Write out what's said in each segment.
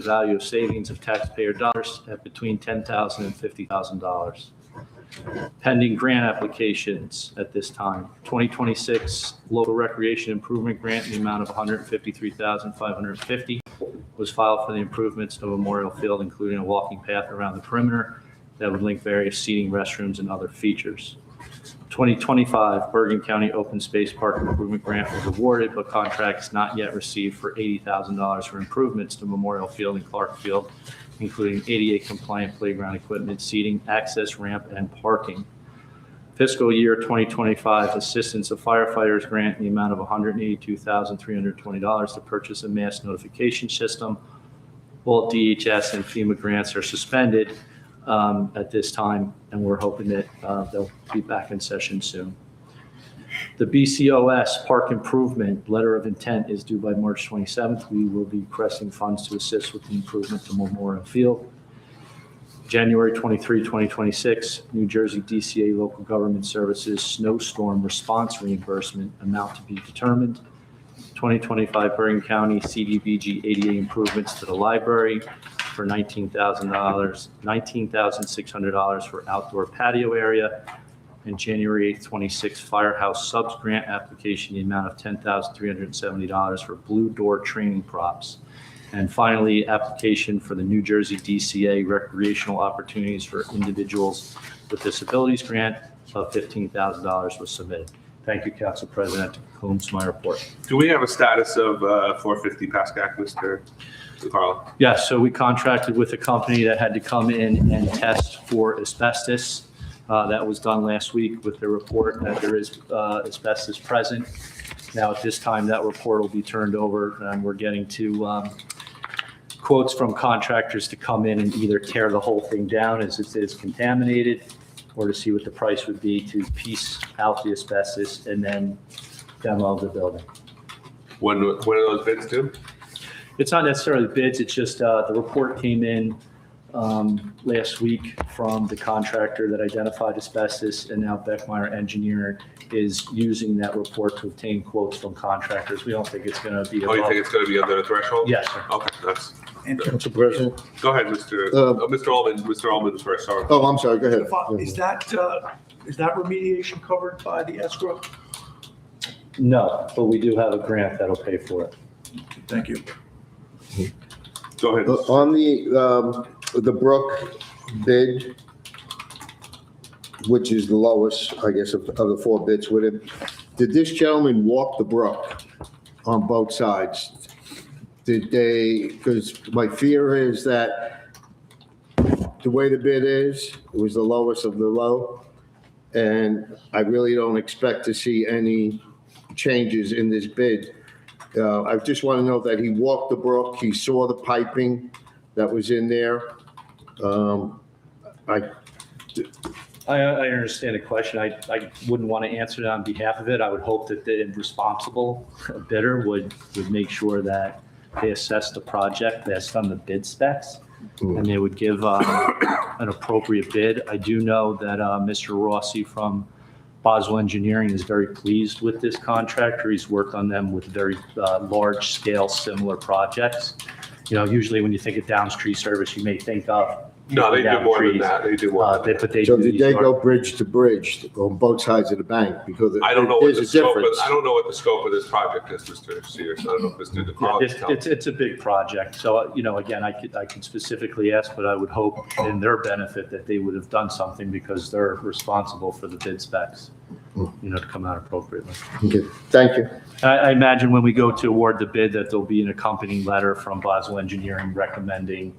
the value of savings of taxpayer dollars at between $10,000 and $50,000. Pending grant applications at this time. 2026 local recreation improvement grant in the amount of $153,550 was filed for the improvements to Memorial Field, including a walking path around the perimeter that would link various seating, restrooms, and other features. 2025 Bergen County Open Space Park Improvement Grant was awarded, but contracts not yet received for $80,000 for improvements to Memorial Field and Clark Field, including ADA compliant playground equipment, seating, access ramp, and parking. Fiscal year 2025 Assistance of Firefighters Grant in the amount of $182,320 to purchase a mass notification system. All DHS and FEMA grants are suspended at this time, and we're hoping that they'll be back in session soon. The BCOS Park Improvement Letter of Intent is due by March 27th. We will be requesting funds to assist with the improvement to Memorial Field. January 23, 2026, New Jersey DCA Local Government Services Snowstorm Response Reimbursement amount to be determined. 2025 Bergen County CDBG ADA improvements to the library for $19,600 for outdoor patio area. And January 8th, 26 Firehouse Subs Grant application, the amount of $10,370 for blue door training props. And finally, application for the New Jersey DCA Recreational Opportunities for Individuals with Disabilities Grant of $15,000 was submitted. Thank you, Council President. That concludes my report. Do we have a status of 450 Pascack, Mr. DeCarlo? Yes, so we contracted with a company that had to come in and test for asbestos. That was done last week with the report that there is asbestos present. Now, at this time, that report will be turned over, and we're getting to quotes from contractors to come in and either tear the whole thing down as it is contaminated, or to see what the price would be to piece out the asbestos and then demo the building. When are those bids due? It's not necessarily bids, it's just the report came in last week from the contractor that identified asbestos, and now Beckmeyer Engineering is using that report to obtain quotes from contractors. We don't think it's going to be above. Oh, you think it's going to be under the threshold? Yes, sir. Okay, that's. Council President? Go ahead, Mr. Mr. Allman. Mr. Allman's first. Sorry. Oh, I'm sorry, go ahead. Is that remediation covered by the escrow? No, but we do have a grant that'll pay for it. Thank you. Go ahead. On the Brook bid, which is the lowest, I guess, of the four bids with it, did this gentleman walk the brook on both sides? Did they, because my fear is that the way the bid is, it was the lowest of the low, and I really don't expect to see any changes in this bid. I just want to know that he walked the brook, he saw the piping that was in there. I understand the question. I wouldn't want to answer it on behalf of it. I would hope that the responsible bidder would make sure that they assess the project based on the bid specs, and they would give an appropriate bid. I do know that Mr. Rossi from Boswell Engineering is very pleased with this contractor. He's worked on them with very large scale similar projects. You know, usually when you think of downstream service, you may think of No, they do more than that. They do more. But they So do did these they large- go bridge to bridge on both sides of the bank? Because I don't know what there's the a scope. difference. I don't know what the scope of this project is, Mr. Sears. I don't know if Mr. DeCarlo can tell. It's a big project. So, you know, again, I could specifically ask, but I would hope in their benefit that they would have done something because they're responsible for the bid specs, you know, to come out appropriately. Okay, thank you. I imagine when we go to award the bid that there'll be an accompanying letter from Boswell Engineering recommending,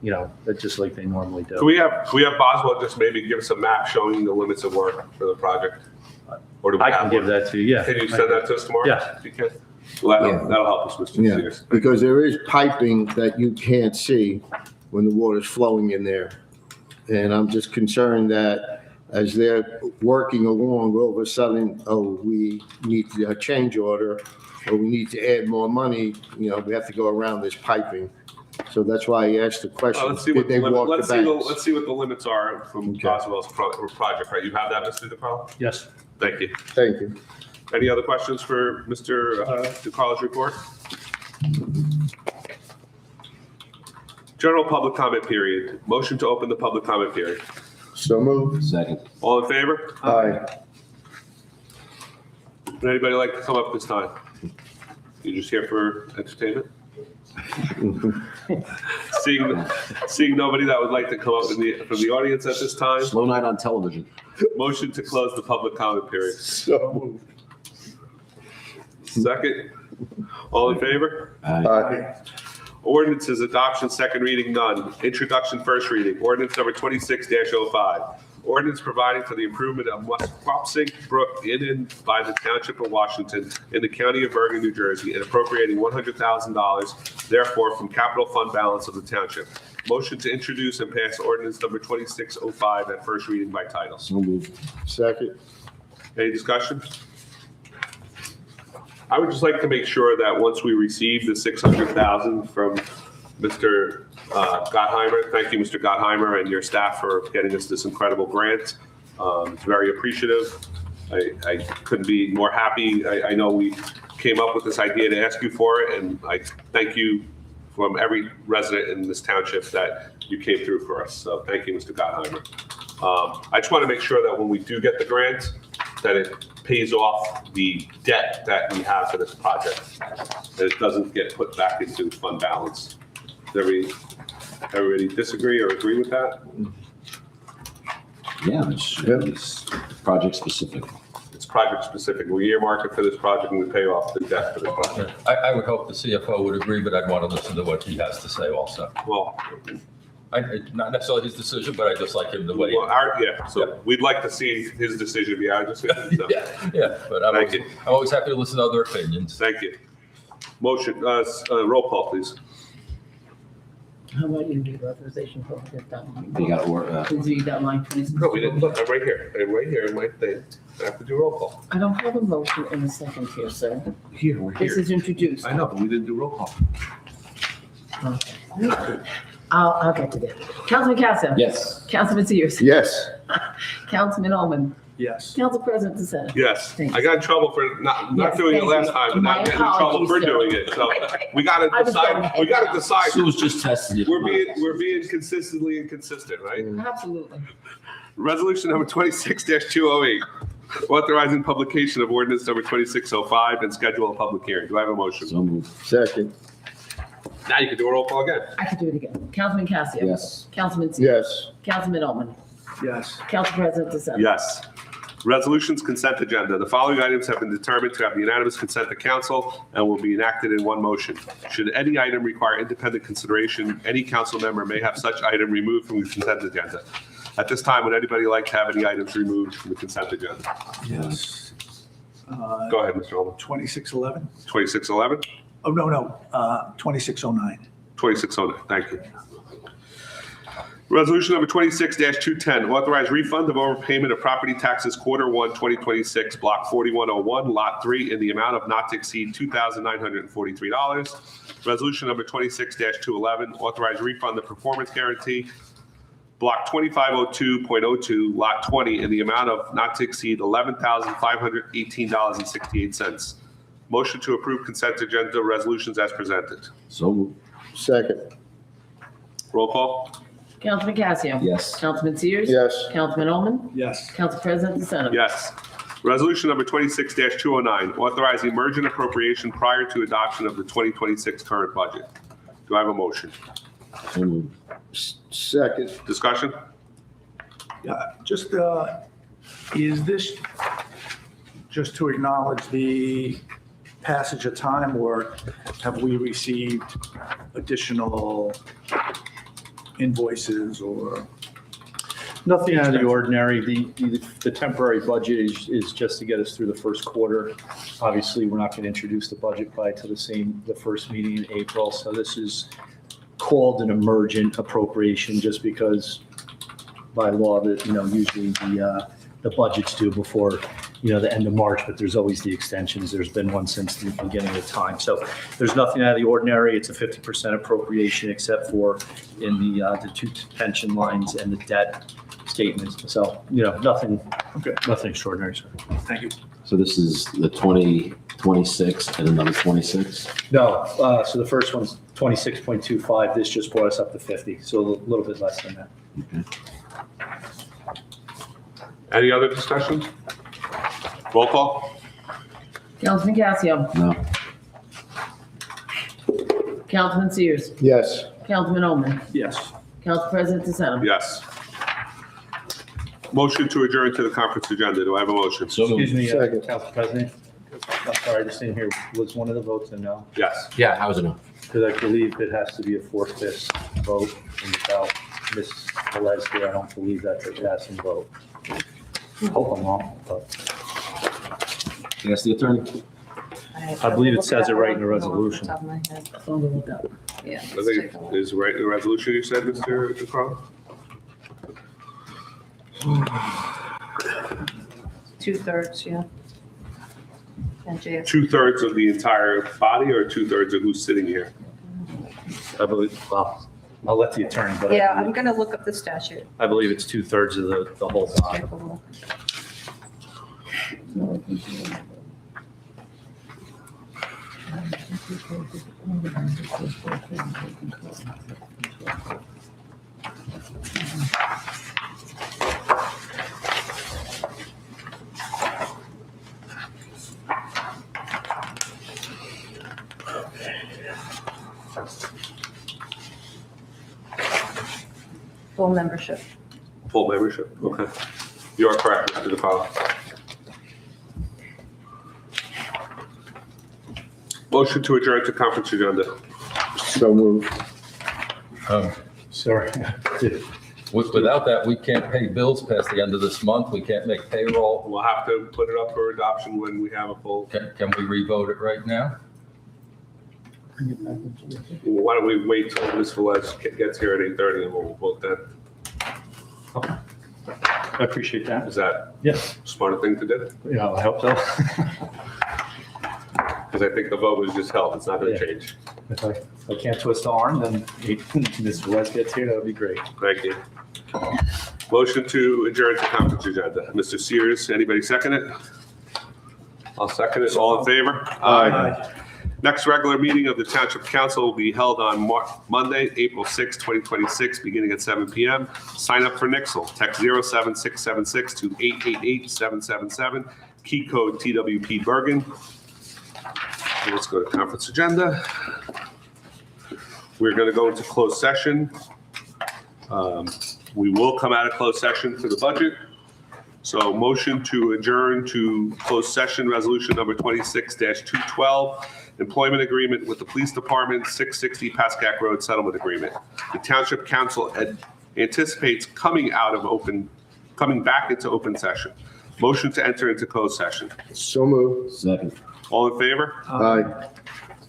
you know, just like they normally do. Can we have Boswell just maybe give us a map showing the limits of work for the project? Or do we I have can give one? that to you, yeah. Can you send that to us tomorrow? Yeah. If you can. Well, Yeah. that'll help us, Mr. Yeah, Sears. because there is piping that you can't see when the water's flowing in there. And I'm just concerned that as they're working along, all of a sudden, oh, we need a change order, or we need to add more money, you know, we have to go around this piping. So that's why I asked the question, Let's see did what they walk the let's banks? see what the limits are from Okay. Boswell's project, right? You have that, Mr. DeCarlo? Yes. Thank you. Thank you. Any other questions for Mr. DeCarlo's report? General public comment period. Motion to open the public comment period. So moved. Second. All in favor? Aye. Would anybody like to come up this time? You just here for entertainment? Seeing nobody that would like to come up from the audience at this time, Slow night on television. motion to close the public comment period. So moved. Second. All in favor? Aye. Ordinances, adoption, second reading, none. Introduction, first reading. Ordinance number 26-05. Ordinance providing for the improvement of Musquapsink Brook in and by the Township of Washington in the County of Bergen, New Jersey, and appropriating $100,000 therefore from capital fund balance of the township. Motion to introduce and pass ordinance number 2605 at first reading by title. So moved. Second. Any discussion? I would just like to make sure that once we receive the $600,000 from Mr. Gottheimer, thank you, Mr. Gottheimer, and your staff for getting us this incredible grant. It's very appreciative. I couldn't be more happy. I know we came up with this idea to ask you for it, and I thank you from every resident in this township that you came through for us. So thank you, Mr. Gottheimer. I just want to make sure that when we do get the grant, that it pays off the debt that we have for this project, that it doesn't get put back into fund balance. Does everybody disagree or agree with that? Yeah, it's project specific. It's project specific. We earmark it for this project and we pay off the debt for this project. I would hope the CFO would agree, but I'd want to listen to what he has to say also. Well, Not necessarily his decision, but I just like him to weigh in. so we'd like to see his decision be our decision. So. Yeah, but I'm Thank you. always happy to listen to other opinions. Thank you. Motion, roll call, please. How about you do authorization for that line? They got to work. Please read that line, 26. No, we didn't. Look, I'm right here. I'm right here in my thing. I have to do roll call. I don't have a motion in a second here, sir. We're This is introduced. I know, but we didn't do roll call. Okay. I'll get to that. Councilman Casa. Yes. Councilman Sears. Yes. Councilman Ullman. Yes. Council President DeSena. Yes, Thank I you. got in trouble for not Yes, doing it thank last you. time, but My not getting in trouble for apologies, sir. doing it. So we gotta I was decide, going we gotta ahead. decide. She was just testing you. We're being consistently inconsistent, right? Absolutely. Resolution number 26-208, authorizing publication of ordinance number 2605 and schedule a public hearing. Do I have a motion? So moved. Second. Now you can do a roll call again. I can do it again. Councilman Casio. Yes. Councilman Sears. Yes. Councilman Ullman. Yes. Council President DeSena. Yes. Resolutions consent agenda. The following items have been determined to have the unanimous consent of council and will be enacted in one motion. Should any item require independent consideration, any council member may have such item removed from the consent agenda. At this time, would anybody like to have any items removed from the consent agenda? Yes. Go ahead, Mr. Ullman. 2611? 2611, Oh, no. 2609. 2609, thank you. Resolution number 26-210, authorize refund of overpayment of property taxes Quarter 1, 2026, Block 4101, Lot 3, in the amount of not to exceed $2,943. Resolution number 26-211, authorize refund of performance guarantee, Block 2502.02, Lot 20, in the amount of not to exceed $11,518.68. Motion to approve consent agenda resolutions as presented. So moved. Second. Roll call? Councilman Casio. Yes. Councilman Sears. Yes. Councilman Ullman. Yes. Council President DeSena. Yes. Resolution number 26-209, authorizing emergent appropriation prior to adoption of the 2026 current budget. Do I have a motion? So moved. Second. Discussion? Just, is this just to acknowledge the passage of time, or have we received additional invoices or? Nothing out of the ordinary. The temporary budget is just to get us through the first quarter. Obviously, we're not going to introduce the budget till the first meeting in April. So this is called an emergent appropriation just because by law that, usually the budget's due before, the end of March, but there's always the extensions. There's been one since the beginning of time. So there's nothing out of the ordinary. It's a 50% appropriation except for in the two pension lines and the debt statements. So, nothing extraordinary, sir. Thank you. So this is the 2026 and another 26? No, so the first one's 26.25. This just brought us up to 50, so a little bit less than that. Any other discussions? Roll call? Councilman Casio, No. Councilman Sears, Yes. Councilman Omen, Yes. Council President DeSenza. Yes. Motion to adjourn to the conference agenda. Do I have a motion? So Excuse moved. me, Second. Council President. I'm sorry, I just didn't hear. Was one of the votes a no? Yes. Yeah, I was a no. Because I believe it has to be a 4/5 vote, and without Ms. Velez here, I don't believe that's a passing vote. Hope I'm wrong, but Can I ask the attorney? I believe it says it right in the resolution. I'll go look up. I Yeah. think it is right in the resolution you said, Mr. DeCarlo? 2/3, yeah. And JS. 2/3 of the entire body or 2/3 of who's sitting here? I believe, well, I'll let the attorney, but Yeah, I'm gonna look up the statute. I believe it's 2/3 of the whole body. Take a look. Full membership. Full membership, okay. You are correct, Mr. DeCarlo. Motion to adjourn to conference agenda. So moved. Sorry. Without that, we can't pay bills past the end of this month. We can't make payroll. We'll have to put it up for adoption when we have a full, Can we revote it right now? why don't we wait till Ms. Velez gets here at 8:30 and we'll vote then. I appreciate that. Is that Yes, a smarter thing to do? yeah, I hope so. Because I think the vote was just held, it's not going Yeah. to change. If I can't twist the arm, then Ms. Velez gets here, that would be great. Thank you. Motion to adjourn to conference agenda. Mr. Sears, anybody second it? I'll second it. All in favor? Aye. Next regular meeting of the Township Council will be held on Monday, April 6, 2026, beginning at 7 p.m. Sign up for Nixle. Text 07676 to 888-777. Key code TWP Bergen. Let's go to conference agenda. We're going to go into closed session. We will come out of closed session for the budget. So motion to adjourn to closed session, resolution number 26-212, employment agreement with the police department, 660 Pascack Road settlement agreement. The Township Council anticipates coming back into open session. Motion to enter into closed session. So moved. Second. All in favor? Aye.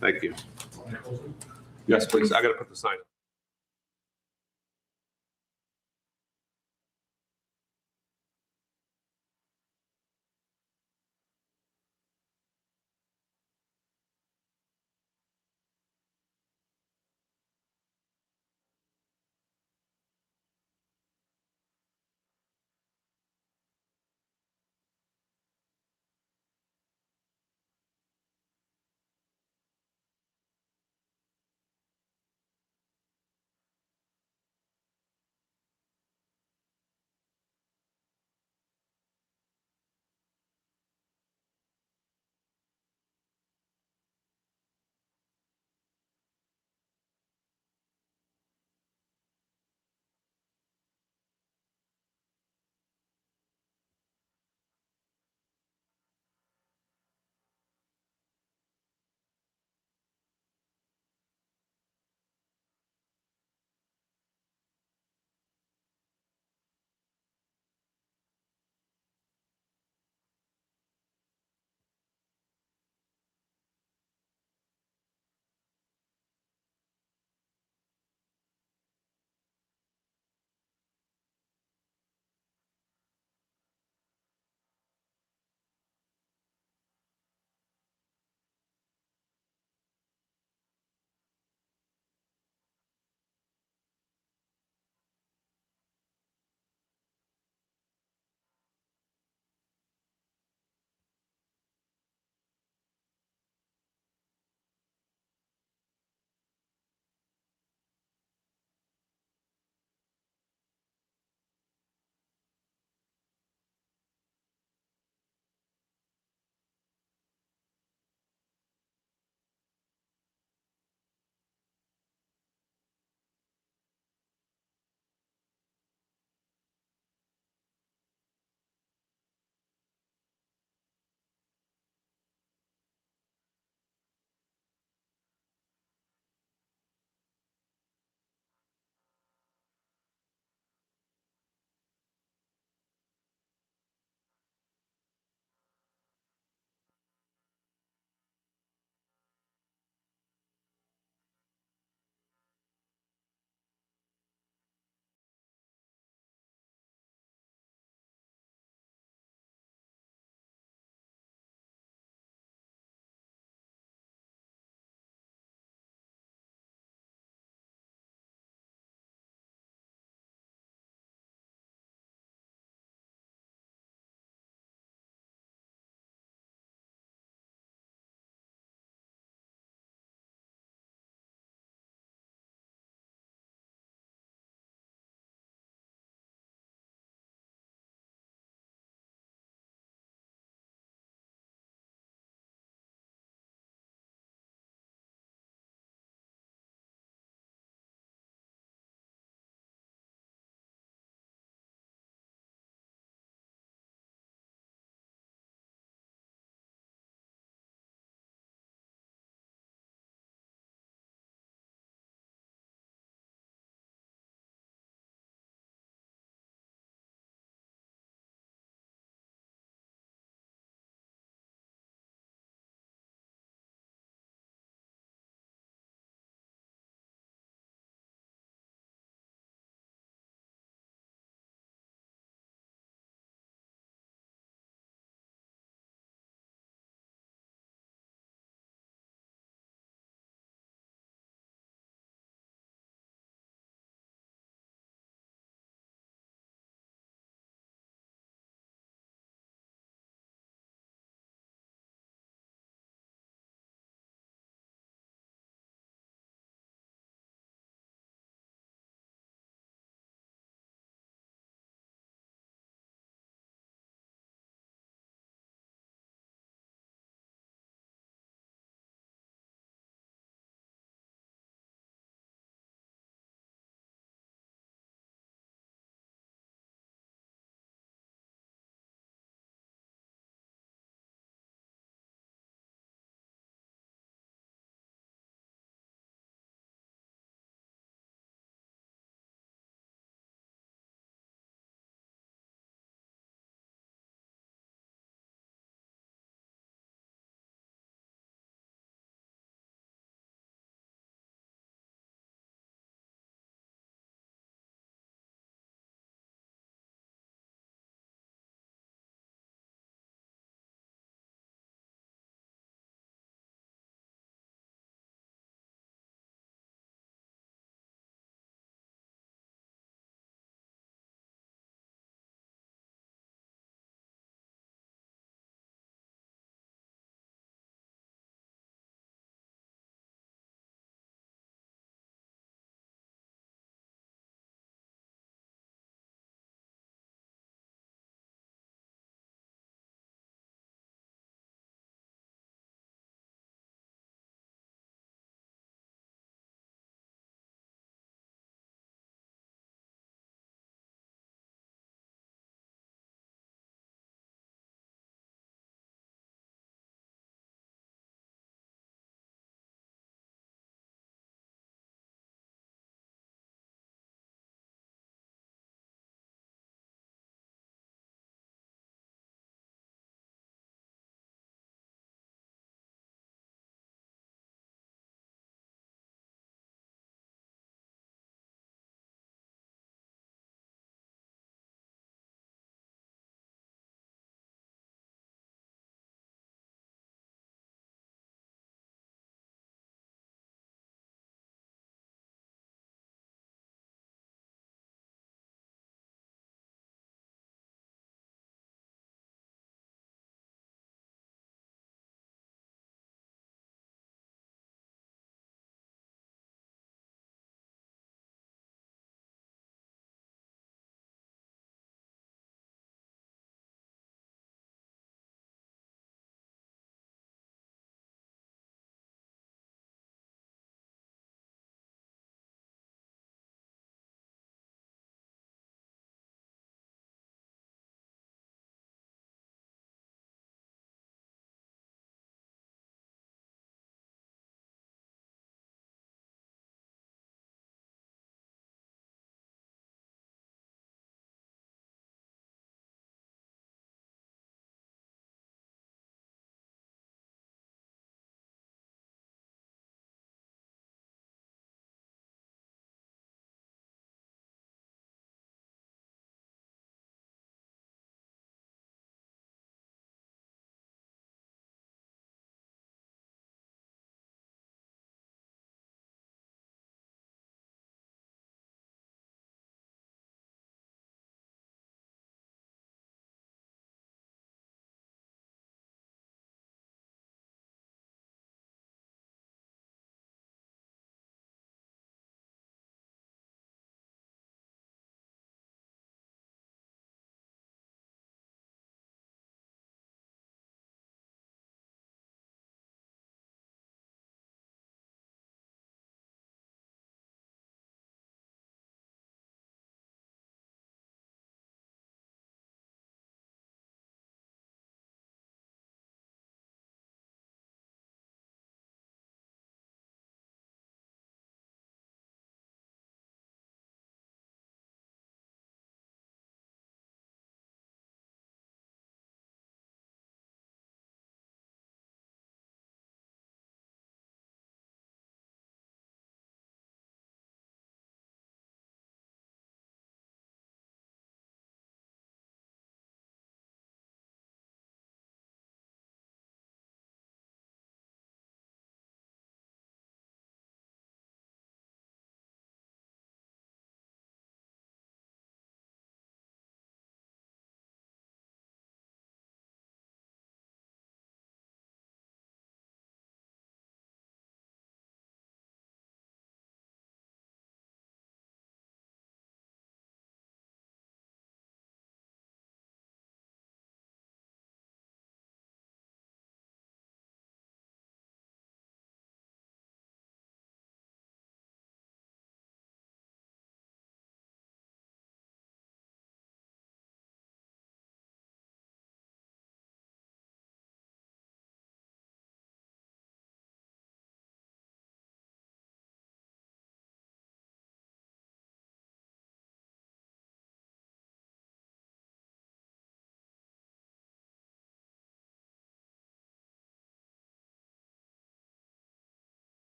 Thank you. Yes, please. I got to put the sign up.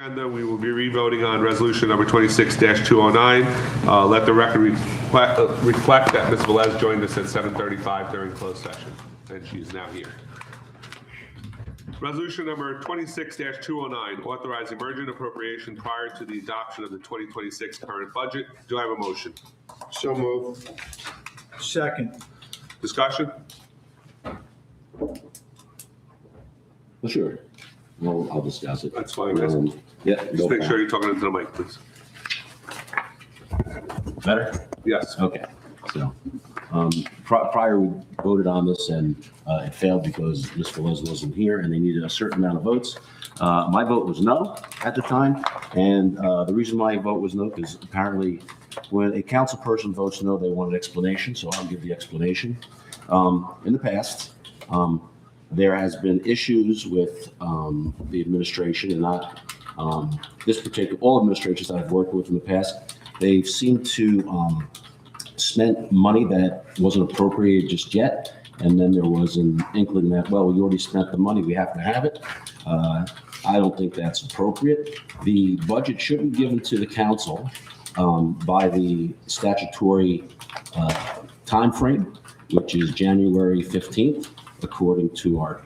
Agenda, we will be revoting on resolution number 26-209. Let the record reflect that Ms. Velez joined us at 7:35 during closed session, and she is now here. Resolution number 26-209, authorizing emergent appropriation prior to the adoption of the 2026 current budget. Do I have a motion? So moved. Second. Discussion? Sure. Well, I'll discuss it. That's fine, guys. Yeah. Just make sure you're talking into the mic, please. Better? Yes. Okay. So, prior we voted on this and it failed because Ms. Velez wasn't here and they needed a certain amount of votes. My vote was no at the time. And the reason my vote was no is apparently when a council person votes no, they want an explanation. So I'll give the explanation. In the past, there has been issues with the administration and not this particular, all administrations that I've worked with in the past. They've seemed to spent money that wasn't appropriated just yet. And then there was an inkling that, well, we already spent the money, we have to have it. I don't think that's appropriate. The budget should be given to the council by the statutory timeframe, which is January 15th, according to our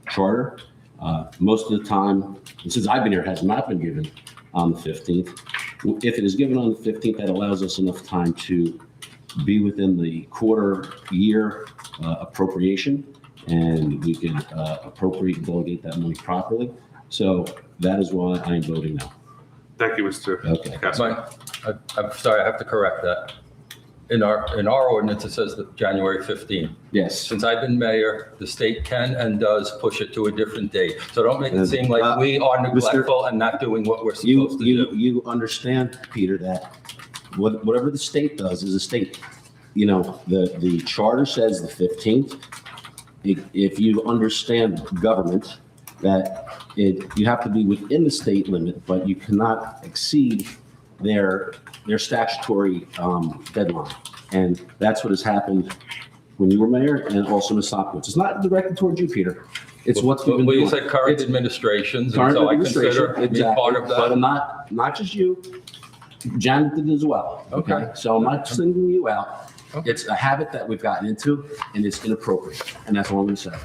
charter. Most of the time, and since I've been here, it has not been given on the 15th. If it is given on the 15th, that allows us enough time to be within the quarter year appropriation, and we can appropriate and delegate that money properly. So that is why I'm voting no. Thank you, Mr. Okay. Casper. I'm sorry, I have to correct that. In our ordinance, it says that January 15th. Yes. Since I've been mayor, the state can and does push it to a different date. So don't make it seem like we are neglectful and not doing what we're supposed to do. You understand, Peter, that whatever the state does is a state. You know, the charter says the 15th. If you understand government, that you have to be within the state limit, but you cannot exceed their statutory deadline. And that's what has happened when you were mayor and also Ms. Sopwith. It's not directed towards you, Peter. It's what's been Well, doing. you said current administrations, and Current so I administration, consider me exactly, part of but that. not just you. Janet did as well. Okay. So I'm not singling you out. Okay. It's a habit that we've gotten into, and it's inappropriate. And that's all I'm going to say.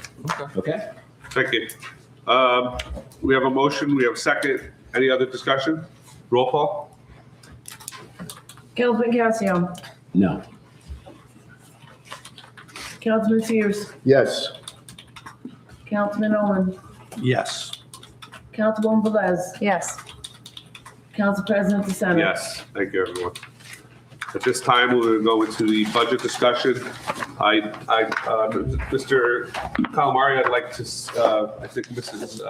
Okay? Thank you. We have a motion, we have a second. Any other discussion? Roll call? Councilman Casio, No. Councilman Sears, Yes. Councilman Owen, Yes. Councilwoman Velez, Yes. Council President DeSena. Yes, thank you, everyone. At this time, we're going to go into the budget discussion. Mr. Calamari, I'd like to, I think Mrs.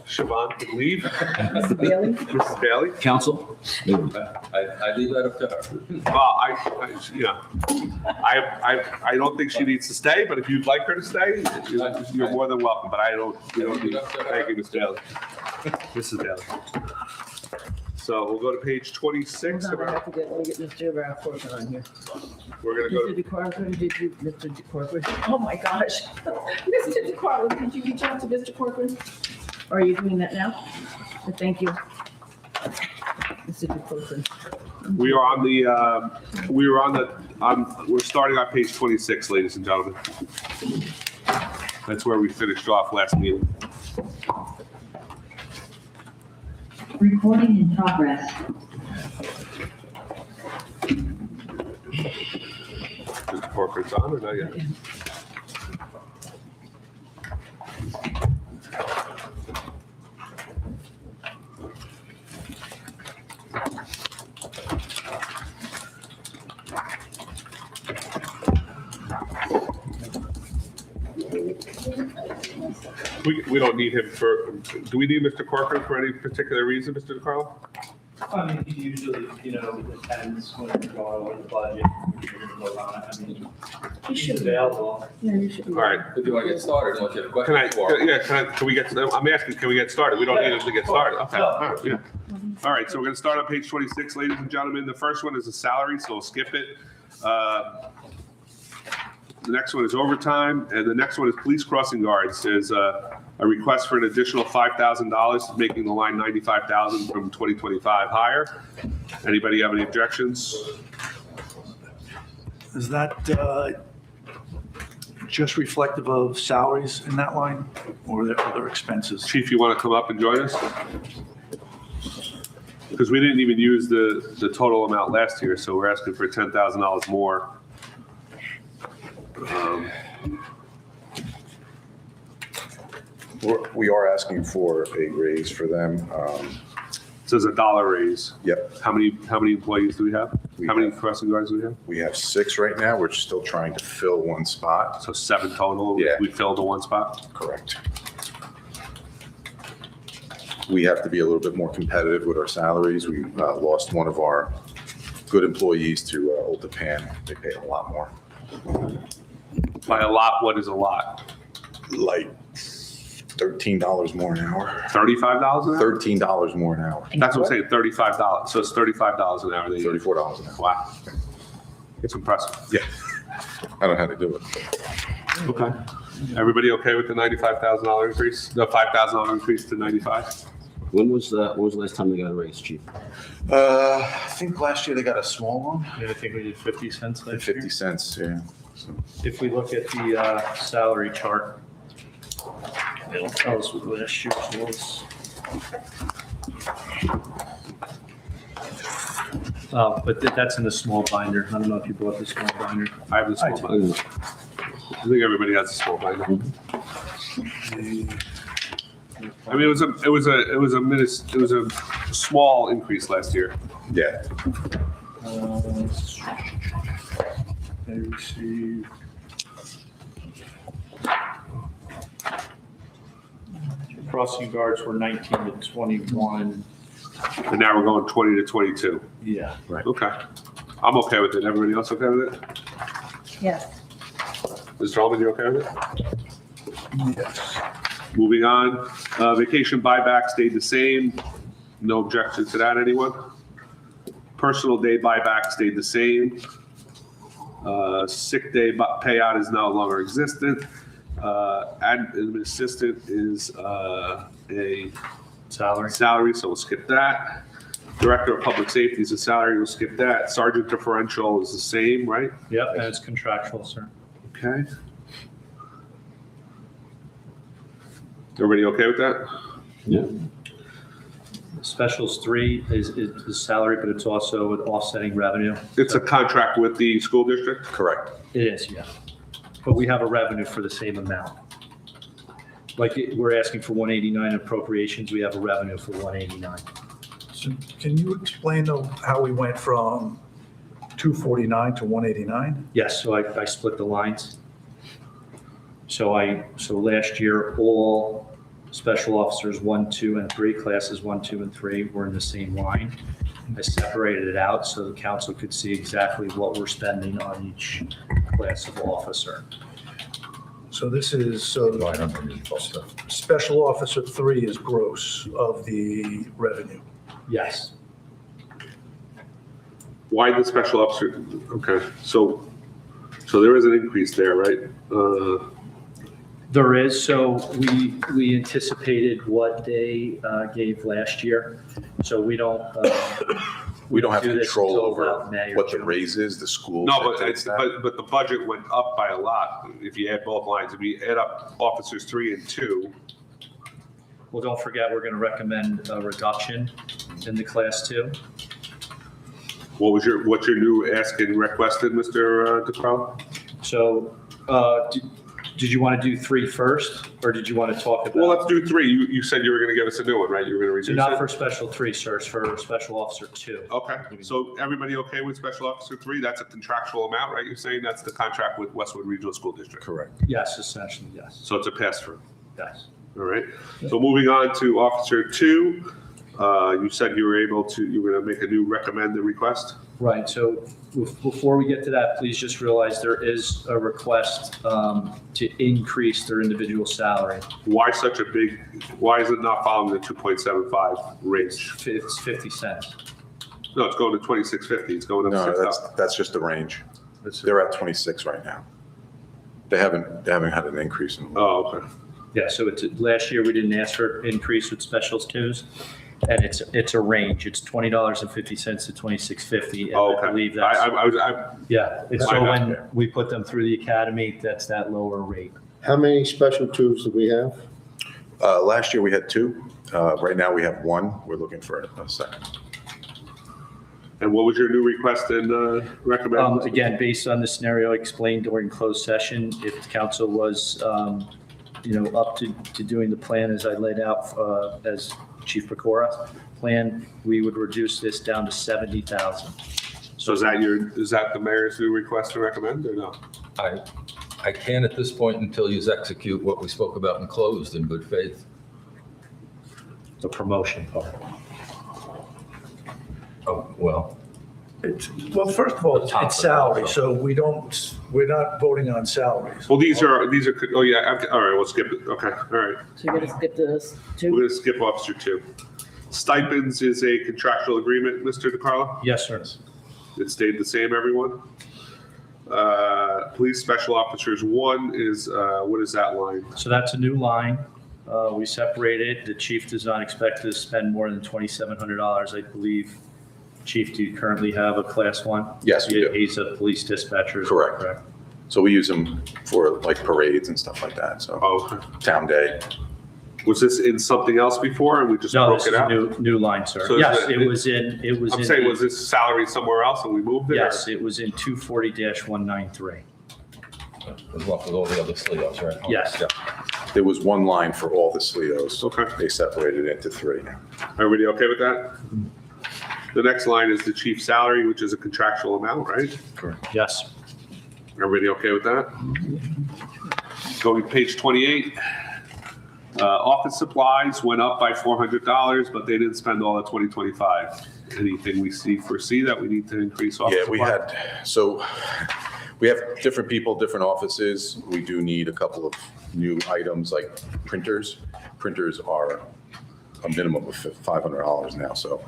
Siobhan could leave. Mr. Bailey, Mrs. Bailey? Council? I leave that up to her. Well, I don't think she needs to stay, but if you'd like her to stay, you're more than welcome, but we don't need, thank you, Mr. Bailey. Mrs. Bailey. So we'll go to page 26. hold on, I have to let me get Mr. Corcoran on here. We're gonna go Mr. to, DeCorcoran, did you, Mr. DeCorcoran? Oh, my gosh. Mr. DeCorcoran, did you reach out to Mr. Corcoran? Or are you doing that now? Thank you. Mr. DeCorcoran. we're starting on page 26, ladies and gentlemen. That's where we finished off last meeting. Recording in progress. Mr. Corcoran's on or not yet? We don't need him do we need Mr. Corcoran for any particular reason, Mr. DeCarlo? I mean, he usually, attends when we're going over the budget. We're gonna vote on it. I mean, he's available. Yeah, you should be. All right. Do you want to get started? Unless you have Can I, questions. can we get, I'm asking, can we get started? We don't need him to get started. Okay. All right, yeah. All right, so we're gonna start on page 26, ladies and gentlemen. The first one is a salary, so we'll skip it. The next one is overtime, and the next one is police crossing guards. There's A request for an additional $5,000, making the line $95,000 from 2025 higher. Anybody have any objections? Is that just reflective of salaries in that line, or are there other expenses? Chief, you want to come up and join us? Because we didn't even use the total amount last year, so we're asking for $10,000 more. We are asking for a raise for them. It says $1 raise. Yep, How many employees do we have? How many crossing guards do we have? we have 6 right now. We're still trying to fill one spot. So 7 total. Yeah. We filled the one spot. Correct. We have to be a little bit more competitive with our salaries. We lost one of our good employees to Old Japan. They pay a lot more, By a lot, what is a lot? like $13 more an hour. $35 an hour? $13 more an hour. That's what I'm saying, $35. So it's $35 an hour. that you- $34 an hour. Wow. It's impressive. Yeah. I don't know how to do it. Okay. Everybody okay with the $95,000 increase? The $5,000 increase to 95? When was the last time they got a raise, chief? I think last year they got a small one. I think we did 50 cents last year. 50 cents, yeah. So, If we look at the salary chart, it'll tell us what last year's was. But that's in the small binder. I don't know if you bought the small binder. I have the small binder. I think everybody has a small binder. I mean, it was a small increase last year. yeah. They received Crossing guards were 19 to 21. And now we're going 20 to 22. Yeah. Okay. I'm okay with it. Everybody else okay with it? Yes. Mr. Holman, you okay with it? yes. Moving on, vacation buyback stayed the same. No objection to that, anyone? Personal day buyback stayed the same. Sick day payout is no longer existent. Admin assistant is a salary, so we'll skip that. Director of Public Safety is a salary, we'll skip that. Sergeant differential is the same, right? Yep, and it's contractual, sir. Okay. Everybody okay with that? Yeah. Specials 3 is salary, but it's also an offsetting revenue. It's a contract with the school district? Correct. It is, yeah. But we have a revenue for the same amount. Like, we're asking for 189 appropriations, we have a revenue for 189. So can you explain though how we went from 249 to 189? Yes, so I split the lines. So last year, all special officers 1, 2, and 3, classes 1, 2, and 3 were in the same line. I separated it out so the council could see exactly what we're spending on each class of officer. So this is, Special Officer 3 is gross of the revenue. Yes. Why the special officer? Okay, so there is an increase there, right? There is, so we anticipated what they gave last year, so we don't. We don't have do this control until over about May or what the June. raise is, the school. No, dictates that. but the budget went up by a lot. If you add both lines, if you add up officers 3 and 2, Well, don't forget, we're going to recommend a reduction in the class 2. what's your new ask and requested, Mr. DeCarlo? So did you want to do 3 first, or did you want to talk about? Well, let's do 3. You said you were going to give us a new one, right? You were going to So reduce not it? for special 3, sir, it's for special officer 2. Okay, so everybody okay with special officer 3? That's a contractual amount, right? You're saying that's the contract with Westwood Regional School District? Correct. Yes, essentially, yes, So it's a pass-through. yes. All right. So moving on to Officer 2, you said you were going to make a new recommended request? Right, so before we get to that, please just realize there is a request to increase their individual salary. Why is it not following the 2.75 range? It's 50 cents. No, it's going to 2650. It's going up No, 6,000. that's just the range. They're at 26 right now. They haven't had an increase in. Oh, okay. Yeah, so last year we didn't ask for increase with specials twos, and it's a range. It's $20.50 to $26.50. And Oh, I okay. believe that's, I yeah, it's My so bad. when we put them through the academy, that's that lower rate. How many special tubes do we have? Last year we had 2. Right now we have 1. We're looking for a second. And what was your new request and recommend? Again, based on the scenario explained during closed session, if the council was, up to doing the plan as I laid out as Chief Pecora plan, we would reduce this down to 70,000. So is that the mayor's new request to recommend or no? I can at this point until you execute what we spoke about in closed in good faith. The promotion part. Oh, well, Well, first of all, it's salary, so we're not voting on salaries. Well, these are, oh yeah, all right, we'll skip it. Okay, all right. So you're gonna skip this We're too? going to skip Officer 2. Stipends is a contractual agreement, Mr. DeCarlo? Yes, sir. It stayed the same, everyone? Police Special Officers 1 is, what is that line? So that's a new line. We separated. The chief does not expect to spend more than $2,700. I believe, Chief, do you currently have a class 1? Yes, we do. He's a police dispatcher. is that Correct. So we use them for like parades and stuff like that, so Oh, okay. town day. Was this in something else before and we just No, broke this it is a out? new line, sir. So is Yes, it- it was in. I'm saying, was this salary somewhere else and we moved it? or- Yes, it was in 240-193. as well as all the other SLEOs, right? Yes. Yeah. There was one line for all the SLEOs. Okay. They separated it into 3. Everybody okay with that? The next line is the chief's salary, which is a contractual amount, right? Yes. Everybody okay with that? Going to page 28. Office supplies went up by $400, but they didn't spend all of 2025. Anything we foresee that we need to increase office Yeah, we have different people, different offices. We do need a couple of new items like printers. Printers are a minimum of $500 now, so.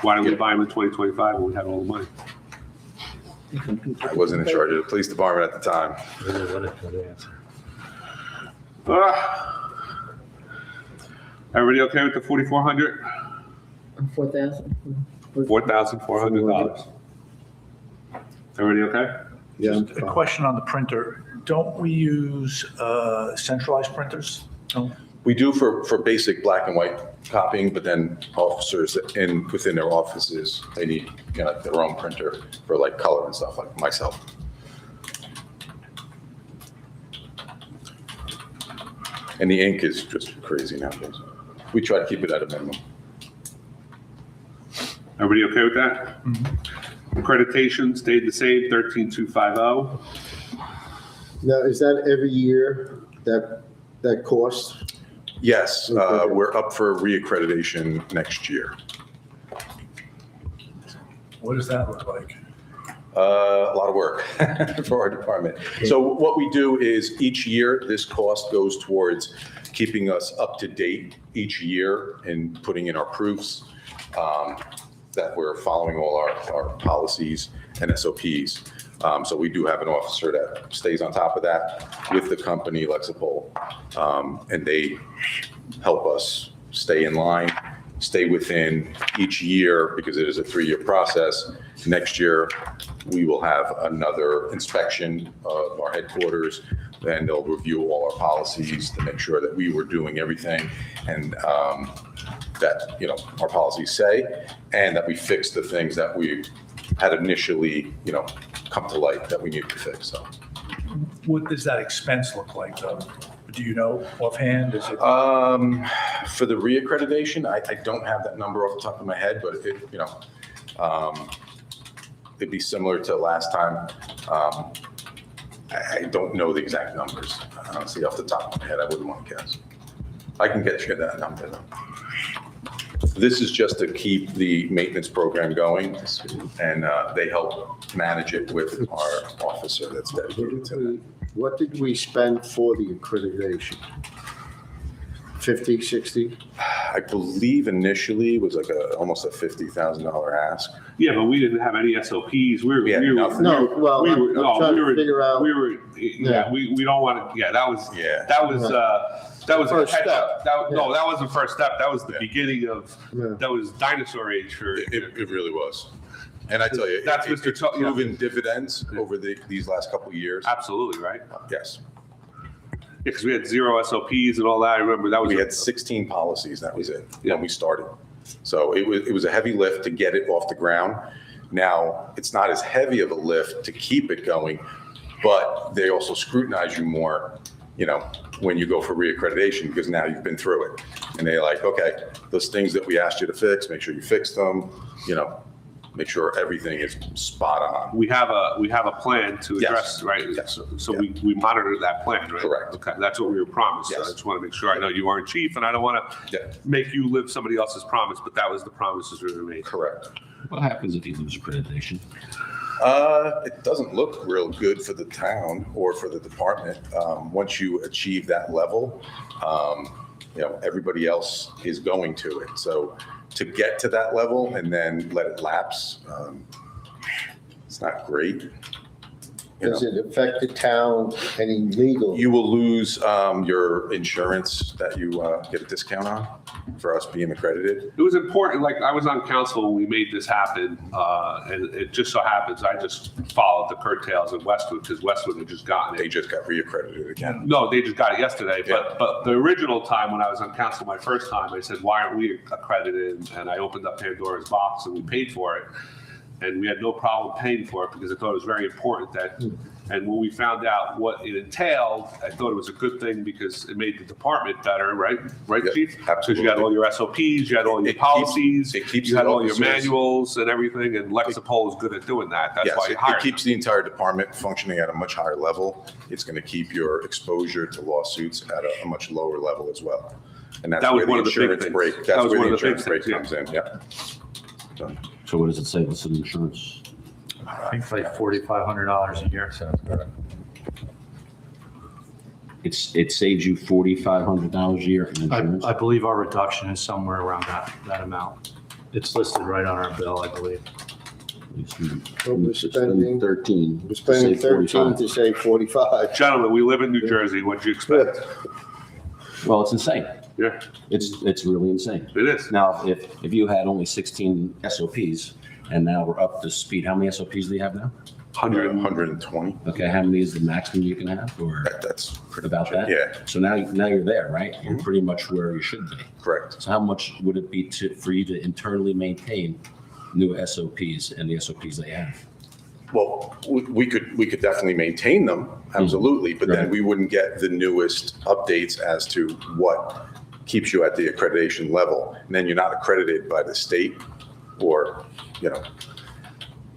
Why didn't we buy them in 2025 when we had all the money? I wasn't in charge of the police department at the time. Everybody okay with the 4,400? 4,000? $4,400. Everybody okay? Yeah. A question on the printer. Don't we use centralized printers? No? We do for basic black and white copying, but then officers within their offices, they need, their own printer for like color and stuff, like myself. And the ink is just crazy nowadays. We try to keep it at a minimum. Everybody okay with that? Accreditation stayed the same, 13,250. Now, is that every year that cost? Yes, Okay. we're up for reaccreditation next year. What does that look like? A lot of work for our department. So what we do is each year, this cost goes towards keeping us up to date each year and putting in our proofs that we're following all our policies and SOPs. So we do have an officer that stays on top of that with the company, Lexipol, and they help us stay in line, stay within each year because it is a 3-year process. Next year, we will have another inspection of our headquarters, and they'll review all our policies to make sure that we were doing everything and that, our policies say, and that we fix the things that we had initially, come to light that we needed to fix, so. What does that expense look like, though? Do you know offhand? Is it? For the reaccreditation, I don't have that number off the top of my head, but it'd be similar to last time. I don't know the exact numbers. Honestly, off the top of my head, I wouldn't want to guess. I can get you that number though. This is just to keep the maintenance program going, and they help manage it with our officer that's dedicated to that. What did we spend for the accreditation? 50, 60? I believe initially was like almost a $50,000 ask. Yeah, but we didn't have any SOPs. We had nothing. No, well, we were, I'm no, trying we to were, figure out. we don't want to, that was First a catch step. up. No, that was the first step. That was the Yeah. beginning of, that was dinosaur age for. It really was. And I tell you, That's it's Mr. To- yeah. proven dividends over these last couple of years. Absolutely, right? Yes. Because we had 0 SOPs and all that. I remember that was. We had 16 policies, that was it, Yeah. when we started. So it was a heavy lift to get it off the ground. Now, it's not as heavy of a lift to keep it going, but they also scrutinize you more, when you go for reaccreditation, because now you've been through it. And they're like, okay, those things that we asked you to fix, make sure you fix them, make sure everything is spot on. We have a plan to Yes. address, right? Yes. So Yeah. we monitor that plan, right? Correct. Okay, that's what we were promised. So I Yes. just want to make sure. I know you aren't chief, and I don't want Yeah. to make you live somebody else's promise, but that was the promises we were made. Correct. What happens if you lose accreditation? It doesn't look real good for the town or for the department. Once you achieve that level, everybody else is going to it. So to get to that level and then let it lapse, it's not great. Does it affect the town any legal? You will lose your insurance that you get a discount on for us being accredited. It was important, like I was on council when we made this happen, and it just so happens I just followed the curtails in Westwood because Westwood had just gotten They it. just got reaccredited again. No, they just got it yesterday, Yeah. but the original time when I was on council, my first time, I said, why aren't we accredited? And I opened up Pandora's box and we paid for it. And we had no problem paying for it because I thought it was very important that, and when we found out what it entailed, I thought it was a good thing because it made the department better, right? Right, Yeah, Chief? Because absolutely. you had all your SOPs, you had all your It keeps- policies, it keeps you had the all your officers- manuals and everything, and Lexipol is good at doing that. That's Yes, why you it hired keeps the entire department functioning at a much higher level. It's going to keep your exposure to lawsuits at a much lower level as well. And that's That was where the one of the big insurance things. break, That that's was where one the of the big insurance break things, comes in, yeah. So what does it say? What's the insurance? I think it's like $4,500 a year. Sounds good. It saves you $4,500 a year in insurance? I believe our reduction is somewhere around that amount. It's listed right on our bill, I believe. We're spending 13. We're spending to save 13 45. to save 45. Gentlemen, we live in New Jersey. What'd you expect? Well, it's insane. Yeah, It's really insane. it is. Now, if you had only 16 SOPs and now we're up to speed, how many SOPs do you have now? 120, Okay, how many is the maximum you can have or that's pretty about much that? it. Yeah, So now you're there, right? You're pretty much where you should be. correct. So how much would it be for you to internally maintain new SOPs and the SOPs they have? Well, we could definitely maintain them, absolutely, but then Right. we wouldn't get the newest updates as to what keeps you at the accreditation level. And then you're not accredited by the state or,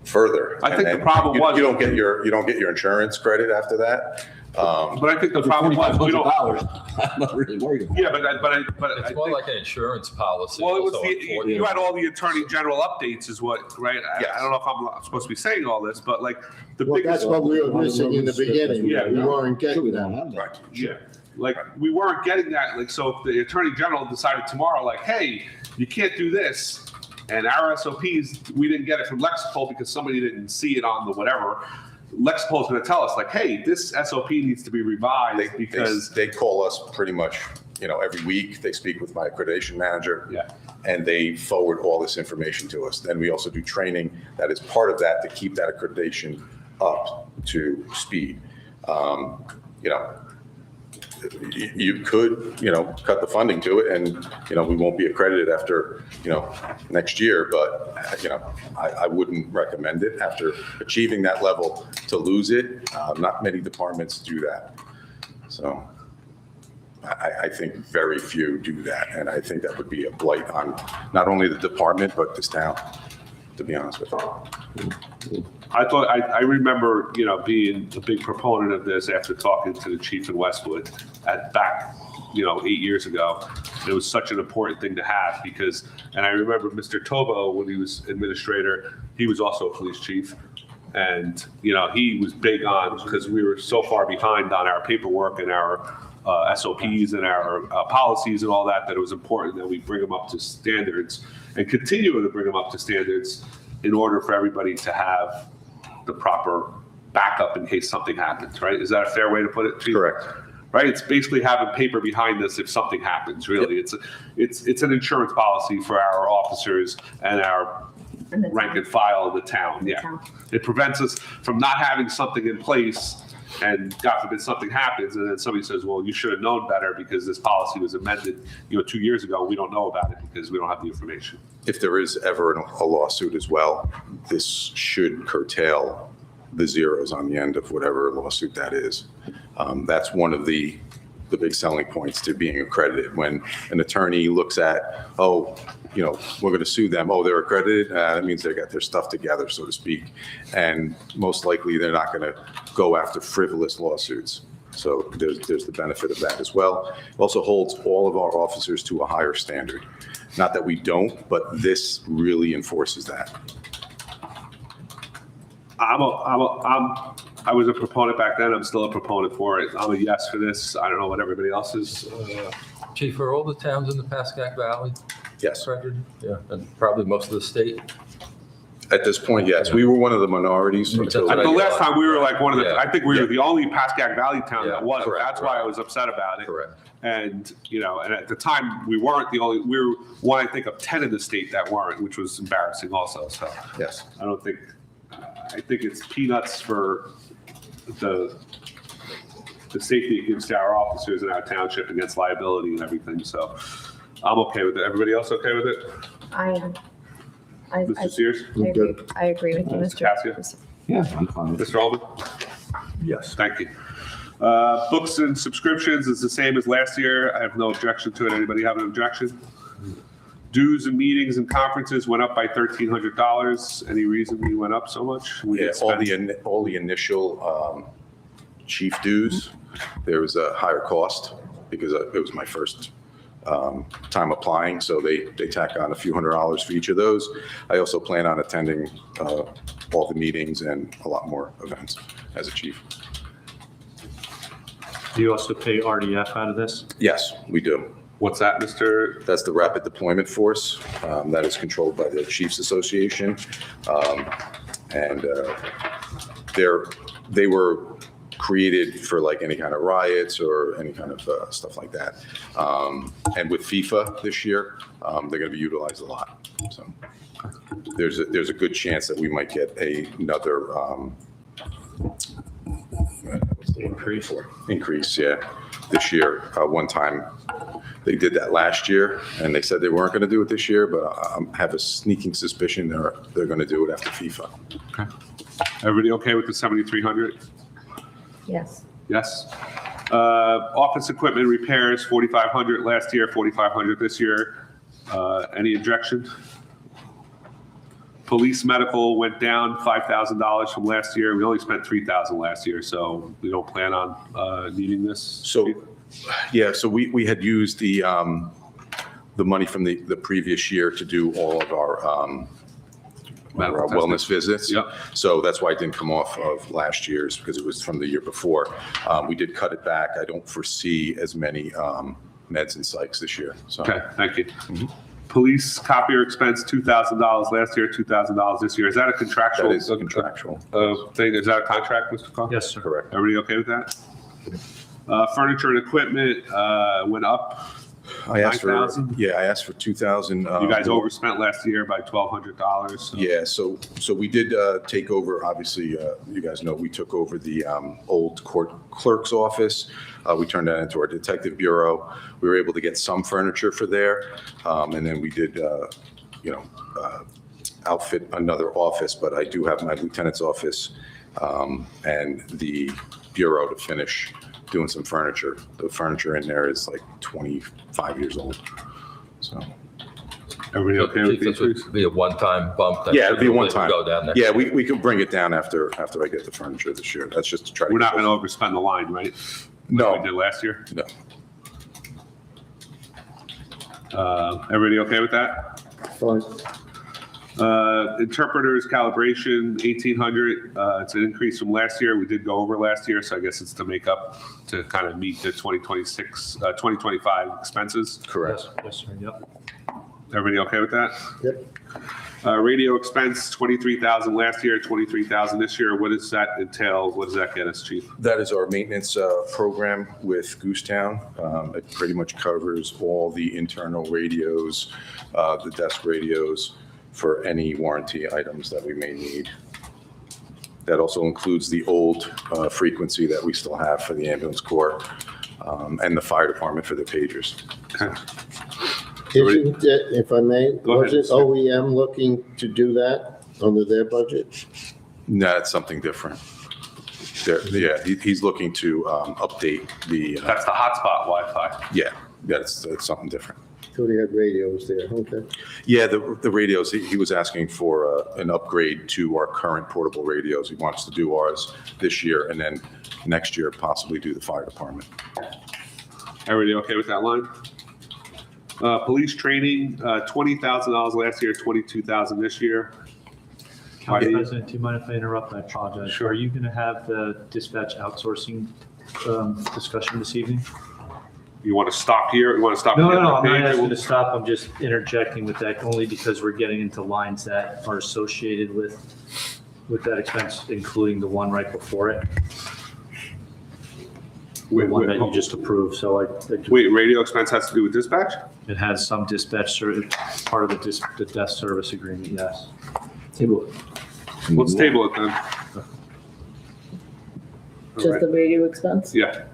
further. I think And the then problem was- you don't get your insurance credit after that. But I think the problem was, we don't, I'm not really worried about it. yeah, but I It's more think, like an insurance policy. well, it was, also, you had all the attorney general updates is what, right? Yes. I don't know if I'm supposed to be saying all this, but like the Well, that's biggest, what we were missing in the beginning. Yeah. We weren't Sure, we getting don't that. have that. Right. yeah, like we weren't getting that. Like, so if the attorney general decided tomorrow, like, hey, you can't do this. And our SOPs, we didn't get it from Lexipol because somebody didn't see it on the whatever. Lexipol is going to tell us like, hey, this SOP needs to be revised because They call us pretty much, every week. They speak with my accreditation manager. Yeah. And they forward all this information to us. Then we also do training that is part of that to keep that accreditation up to speed. You could, cut the funding to it and, we won't be accredited after, next year, but, I wouldn't recommend it after achieving that level to lose it. Not many departments do that. So I think very few do that. And I think that would be a blight on not only the department, but this town, to be honest with you. I remember, being a big proponent of this after talking to the chief in Westwood back, 8 years ago. It was such an important thing to have because, and I remember Mr. Tobo, when he was administrator, he was also a police chief. And, he was big on, because we were so far behind on our paperwork and our SOPs and our policies and all that, that it was important that we bring them up to standards and continue to bring them up to standards in order for everybody to have the proper backup in case something happens, right? Is that a fair way to put it, Chief? Correct. Right? It's basically having paper behind us if something happens, really. It's an insurance policy for our officers and our And the rank and file in the town, yeah. town. It prevents us from not having something in place, and God forbid something happens, and then somebody says, well, you should have known better because this policy was amended, 2 years ago. We don't know about it because we don't have the information. If there is ever a lawsuit as well, this should curtail the zeros on the end of whatever lawsuit that is. That's one of the big selling points to being accredited. When an attorney looks at, we're going to sue them. Oh, they're accredited. That means they got their stuff together, so to speak. And most likely they're not going to go after frivolous lawsuits. So there's the benefit of that as well. It also holds all of our officers to a higher standard. Not that we don't, but this really enforces that. I was a proponent back then. I'm still a proponent for it. I'm a yes for this. I don't know what everybody else is. Chief, are all the towns in the Pascack Valley Yes. accredited? Yeah, and probably most of the state. At this point, yes. We were one of the minorities until That's The last time we were like one of the, Yeah. I think we were the only Pascack Valley town Yeah, that wasn't. correct, That's why I right. was upset about it. Correct. And, and at the time, we weren't the only, we were one, I think, of 10 in the state that weren't, which was embarrassing also. So yes. I think it's peanuts for the safety it gives to our officers in our township against liability and everything. So I'm okay with it. Everybody else okay with it? I am. Mr. Sears? I agree with you, Mr. Mr. Cassia? Yeah, I'm fine with it. Mr. Alban? Yes. Thank you. Books and subscriptions is the same as last year. I have no objection to it. Anybody have an objection? Dues and meetings and conferences went up by $1,300. Any reason we went up so much? We Yeah, didn't spend- all the initial chief dues, there was a higher cost because it was my first time applying, so they tack on a few $100s for each of those. I also plan on attending all the meetings and a lot more events as a chief. Do you also pay RDF out of this? Yes, we do. What's that, Mr.? That's the Rapid Deployment Force that is controlled by the Chiefs Association. And they were created for like any kind of riots or any kind of stuff like that. And with FIFA this year, they're going to be utilized a lot. So there's a good chance that we might get another increase, yeah, this year. One time they did that last year, and they said they weren't going to do it this year, but I have a sneaking suspicion they're going to do it after FIFA. Okay. Everybody okay with the 7,300? Yes. Yes. Office equipment repairs, 4,500 last year, 4,500 this year. Any objection? Police medical went down $5,000 from last year. We only spent $3,000 last year, so we don't plan on needing this. So, yeah, so we had used the money from the previous year to do all of our wellness visits. Yep. So that's why it didn't come off of last year's, because it was from the year before. We did cut it back. I don't foresee as many meds and psychs this year. So. Okay, thank you. Police copier expense, $2,000 last year, $2,000 this year. Is that a contractual? That is contractual. Thing? Is that a contract, Mr. Carr? Yes, sir. Correct. Everybody okay with that? Furniture and equipment went up. I asked for, 9,000? yeah, I asked for 2,000. You guys overspent last year by $1,200. So. Yeah, so we did take over, obviously, you guys know, we took over the old court clerk's office. We turned that into our detective bureau. We were able to get some furniture for there. And then we did, outfit another office, but I do have my lieutenant's office and the bureau to finish doing some furniture. The furniture in there is like 25 years old, so. Everybody okay with Chief, these? this would be a one-time bump. That Yeah, it'd be a one time. Go down next Yeah, year. we can bring it down after I get the furniture this year. That's just to try to. We're get not going those- to overspend the line, right? No. Like we did last year? No. Everybody okay with that? Fine. Interpreters calibration, 1,800. It's an increase from last year. We did go over last year, so I guess it's to make up to kind of meet the 2025 expenses. Correct. Yes, sir, yep. Everybody okay with that? Yep. Radio expense, 23,000 last year, 23,000 this year. What does that entail? What does that get us, chief? That is our maintenance program with Goosetown. It pretty much covers all the internal radios, the desk radios for any warranty items that we may need. That also includes the old frequency that we still have for the ambulance corps and the fire department for the pagers. Okay. Isn't it, if I may, Go ahead, wasn't sir. OEM looking to do that under their budget? No, it's something different. Yeah, he's looking to update the, That's the hotspot Wi-Fi. yeah, it's something different. So they had radios there, okay. Yeah, the radios, he was asking for an upgrade to our current portable radios. He wants to do ours this year and then next year possibly do the fire department. Everybody okay with that line? Police training, $20,000 last year, 22,000 this year. Council President, do you mind if I interrupt? I apologize. Sure. Are you going to have the dispatch outsourcing discussion this evening? You want to stop here? You want to stop? No, at the no, end I'm of the not page? asking to stop. I'm just interjecting with that only because we're getting into lines that are associated with that expense, including the one right before it, the one that you just approved. So Wait, radio expense has to do with dispatch? it has some dispatch, part of the desk service agreement, yes. Let's table it then. Just the radio expense? Yeah.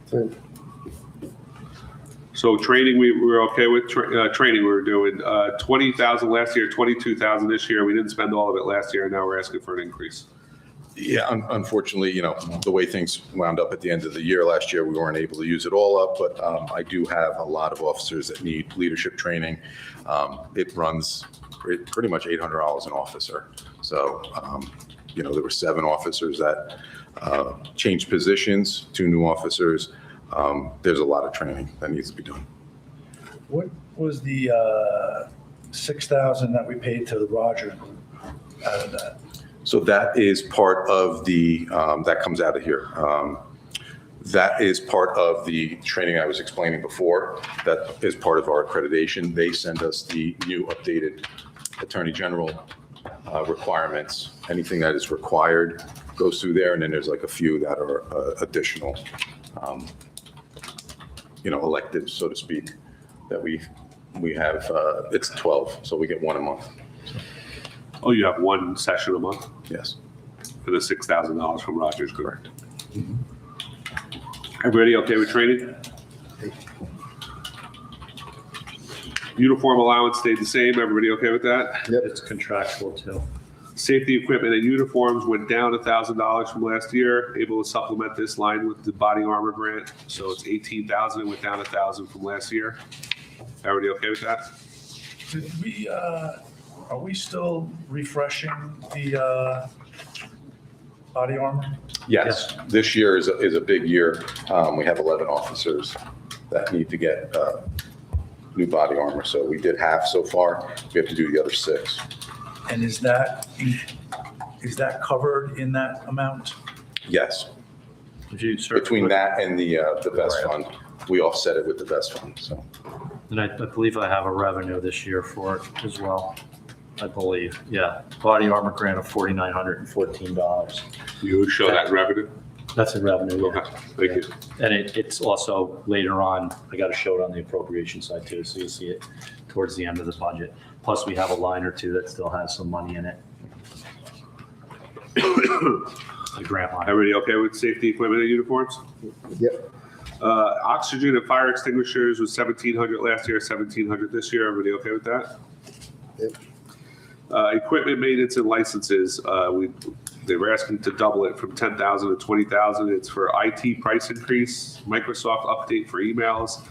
Fine. So training, we were okay with training. We were doing 20,000 last year, 22,000 this year. We didn't spend all of it last year, and now we're asking for an increase. Yeah, unfortunately, the way things wound up at the end of the year last year, we weren't able to use it all up, but I do have a lot of officers that need leadership training. It runs pretty much $800 an officer. So, there were 7 officers that changed positions, 2 new officers. There's a lot of training that needs to be done. What was the $6,000 that we paid to Roger out of that? So that is part of the, that comes out of here. That is part of the training I was explaining before. That is part of our accreditation. They send us the new updated Attorney General requirements. Anything that is required goes through there, and then there's like a few that are additional, electives, so to speak, that we have. It's 12, so we get 1 a month. Oh, you have 1 session a month Yes, for the $6,000 from Rogers. correct. Everybody okay with training? Uniform allowance stayed the same. Everybody okay with that? Yep. It's contractual too. Safety equipment and uniforms went down $1,000 from last year. Able to supplement this line with the body armor grant. So it's 18,000. It went down 1,000 from last year. Everybody okay with that? Did we, are we still refreshing the body armor? Yes, this year is a big year. We have 11 officers that need to get new body armor. So we did half so far. We have to do the other 6. And is that covered in that amount? Yes, If you start- between that and the vest fund, we offset it with the vest fund, so. And I believe I have a revenue this year for it as well. I believe, yeah. Body armor grant of $4,914. You show that in revenue? That's in revenue, Okay, yeah. thank you. And it's also later on, I got to show it on the appropriation side too, so you see it towards the end of the budget. Plus, we have a line or two that still has some money in it. The grant line. Everybody okay with safety equipment and uniforms? Yep. Oxygen and fire extinguishers was 1,700 last year, 1,700 this year. Everybody okay with that? Yep. Equipment maintenance and licenses, they were asking to double it from 10,000 to 20,000. It's for IT price increase, Microsoft update for emails,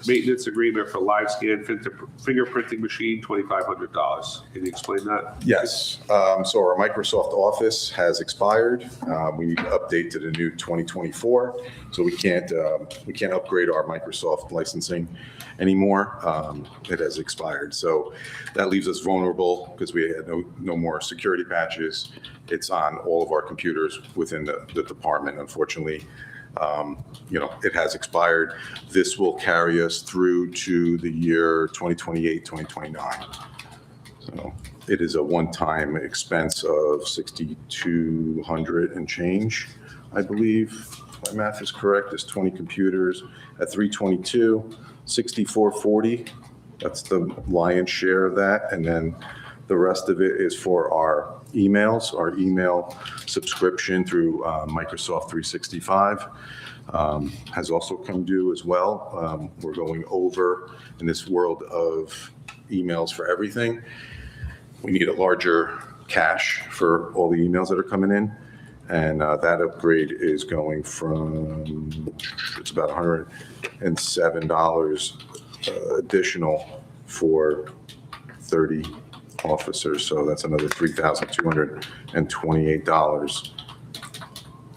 maintenance agreement for live scan fingerprinting machine, $2,500. Can you explain that? Yes, so our Microsoft Office has expired. We need to update to the new 2024. So we can't upgrade our Microsoft licensing anymore. It has expired. So that leaves us vulnerable because we had no more security patches. It's on all of our computers within the department. Unfortunately, It has expired. This will carry us through to the year 2028, 2029. So it is a one-time expense of 6,200 and change, I believe. If my math is correct, it's 20 computers at 322, 6440. That's the lion's share of that. And then the rest of it is for our emails, our email subscription through Microsoft 365 has also come due as well. We're going over in this world of emails for everything. We need a larger cache for all the emails that are coming in. And that upgrade is going from, it's about $107 additional for 30 officers. So that's another $3,228.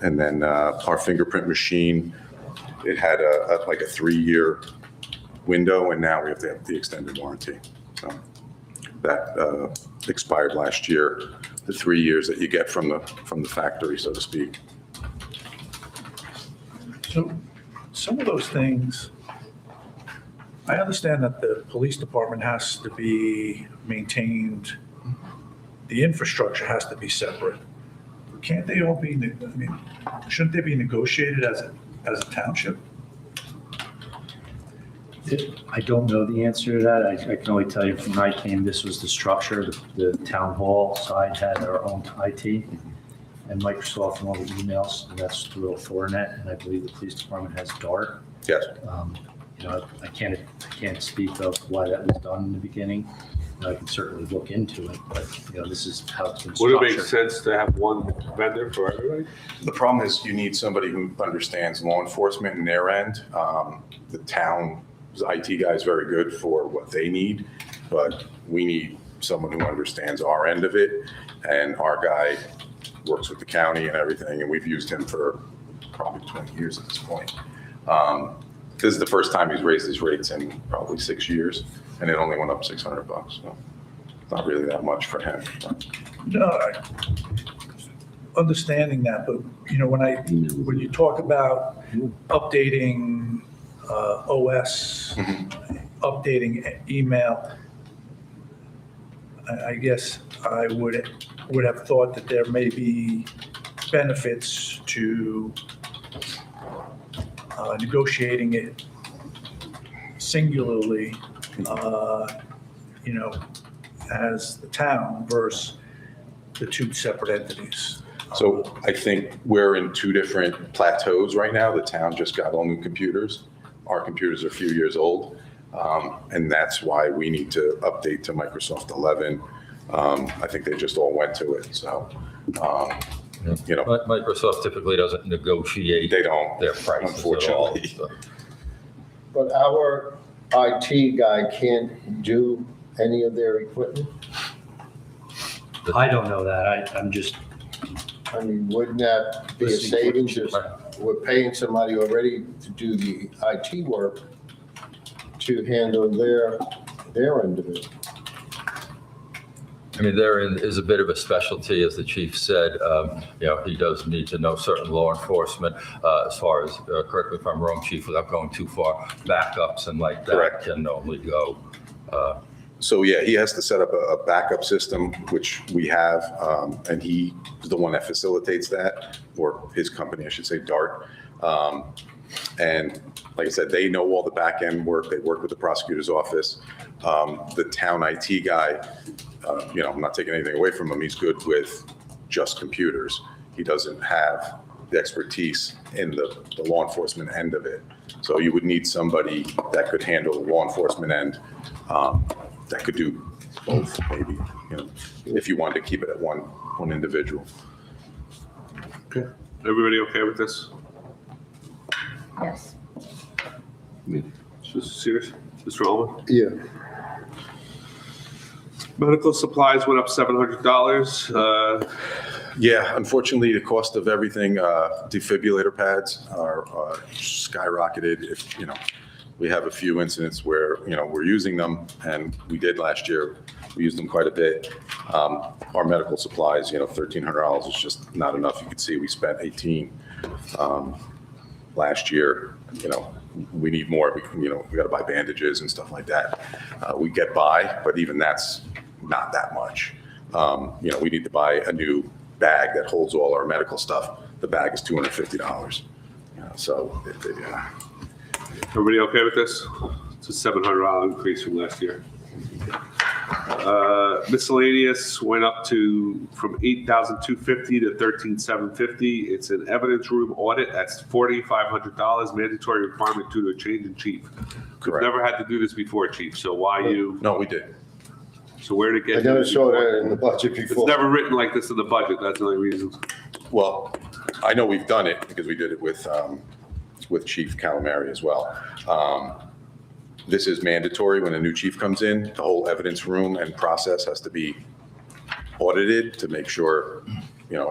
And then our fingerprint machine, it had like a 3-year window, and now we have to have the extended warranty. So that expired last year, the 3 years that you get from the factory, so to speak. So some of those things, I understand that the police department has to be maintained, the infrastructure has to be separate. Can't they all be, shouldn't they be negotiated as a township? I don't know the answer to that. I can only tell you from when I came, this was the structure. The town hall side had our own IT and Microsoft and all the emails, and that's through Fortinet, and I believe the police department has Dart. Yes. I can't speak of why that was done in the beginning. I can certainly look into it, but this is how it's been Would it structured. make sense to have one vendor for everybody? The problem is you need somebody who understands law enforcement in their end. The town's IT guy is very good for what they need, but we need someone who understands our end of it. And our guy works with the county and everything, and we've used him for probably 20 years at this point. This is the first time he's raised his rates in probably 6 years, and it only went up $600. So it's not really that much for him. No, understanding that, but when you talk about updating OS, updating email, I guess I would have thought that there may be benefits to negotiating it singularly, as the town versus the two separate entities. So I think we're in two different plateaus right now. The town just got all new computers. Our computers are a few years old, and that's why we need to update to Microsoft 11. I think they just all went to it, so, Microsoft typically doesn't negotiate they don't, their prices at all. unfortunately. So. But our IT guy can't do any of their equipment? I don't know that. Wouldn't that be a savings? We're paying somebody already to do the IT work to handle their end of it. There is a bit of a specialty, as the chief said. He does need to know certain law enforcement as far as, correct me if I'm wrong, chief, without going too far, backups and like that. Correct. Can only go. So yeah, he has to set up a backup system, which we have, and he is the one that facilitates that, or his company, I should say, Dart. And like I said, they know all the back end work. They work with the prosecutor's office. The town IT guy, I'm not taking anything away from him. He's good with just computers. He doesn't have the expertise in the law enforcement end of it. So you would need somebody that could handle the law enforcement end, that could do both, maybe, if you wanted to keep it at one individual. Okay. Everybody okay with this? Yes. Mr. Sears? Mr. Ullman? Yeah. Medical supplies went up $700. Yeah, unfortunately, the cost of everything, defibrillator pads are skyrocketed. If, we have a few incidents where, we're using them, and we did last year. We used them quite a bit. Our medical supplies, $1,300 is just not enough. You can see we spent $18. last year, we need more. We got to buy bandages and stuff like that. We get by, but even that's not that much. We need to buy a new bag that holds all our medical stuff. The bag is $250. Everybody okay with this? It's a $700 increase from last year. Miscellaneous went up from $8,250 to $13,750. It's an evidence room audit. That's $4,500 mandatory requirement due to a change in chief. Correct. We've never had to do this before, chief. So why you? No, we did. So where to get? I never saw that in the budget It's before. never written like this in the budget. That's the only reason. Well, I know we've done it because we did it with Chief Calamari as well. This is mandatory when a new chief comes in. The whole evidence room and process has to be audited to make sure,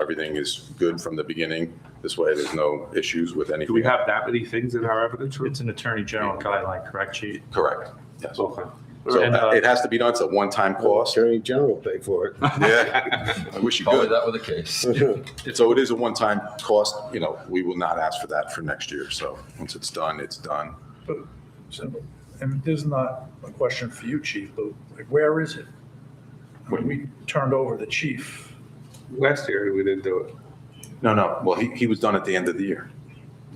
everything is good from the beginning. This way, there's no issues with anything. Do we have that many things in our evidence room? It's an Attorney General guideline, correct, Chief? Correct. Yes. Okay. So And, it has to be done. It's a one-time cost. Attorney General pay for it. Yeah. I wish you Only could. that were the case. So it is a one-time cost. We will not ask for that for next year. So once it's done, it's done. So, and this is not a question for you, chief, but like, where is it? When we turned over the chief, Last year, we didn't do it. No. Well, he was done at the end of the year.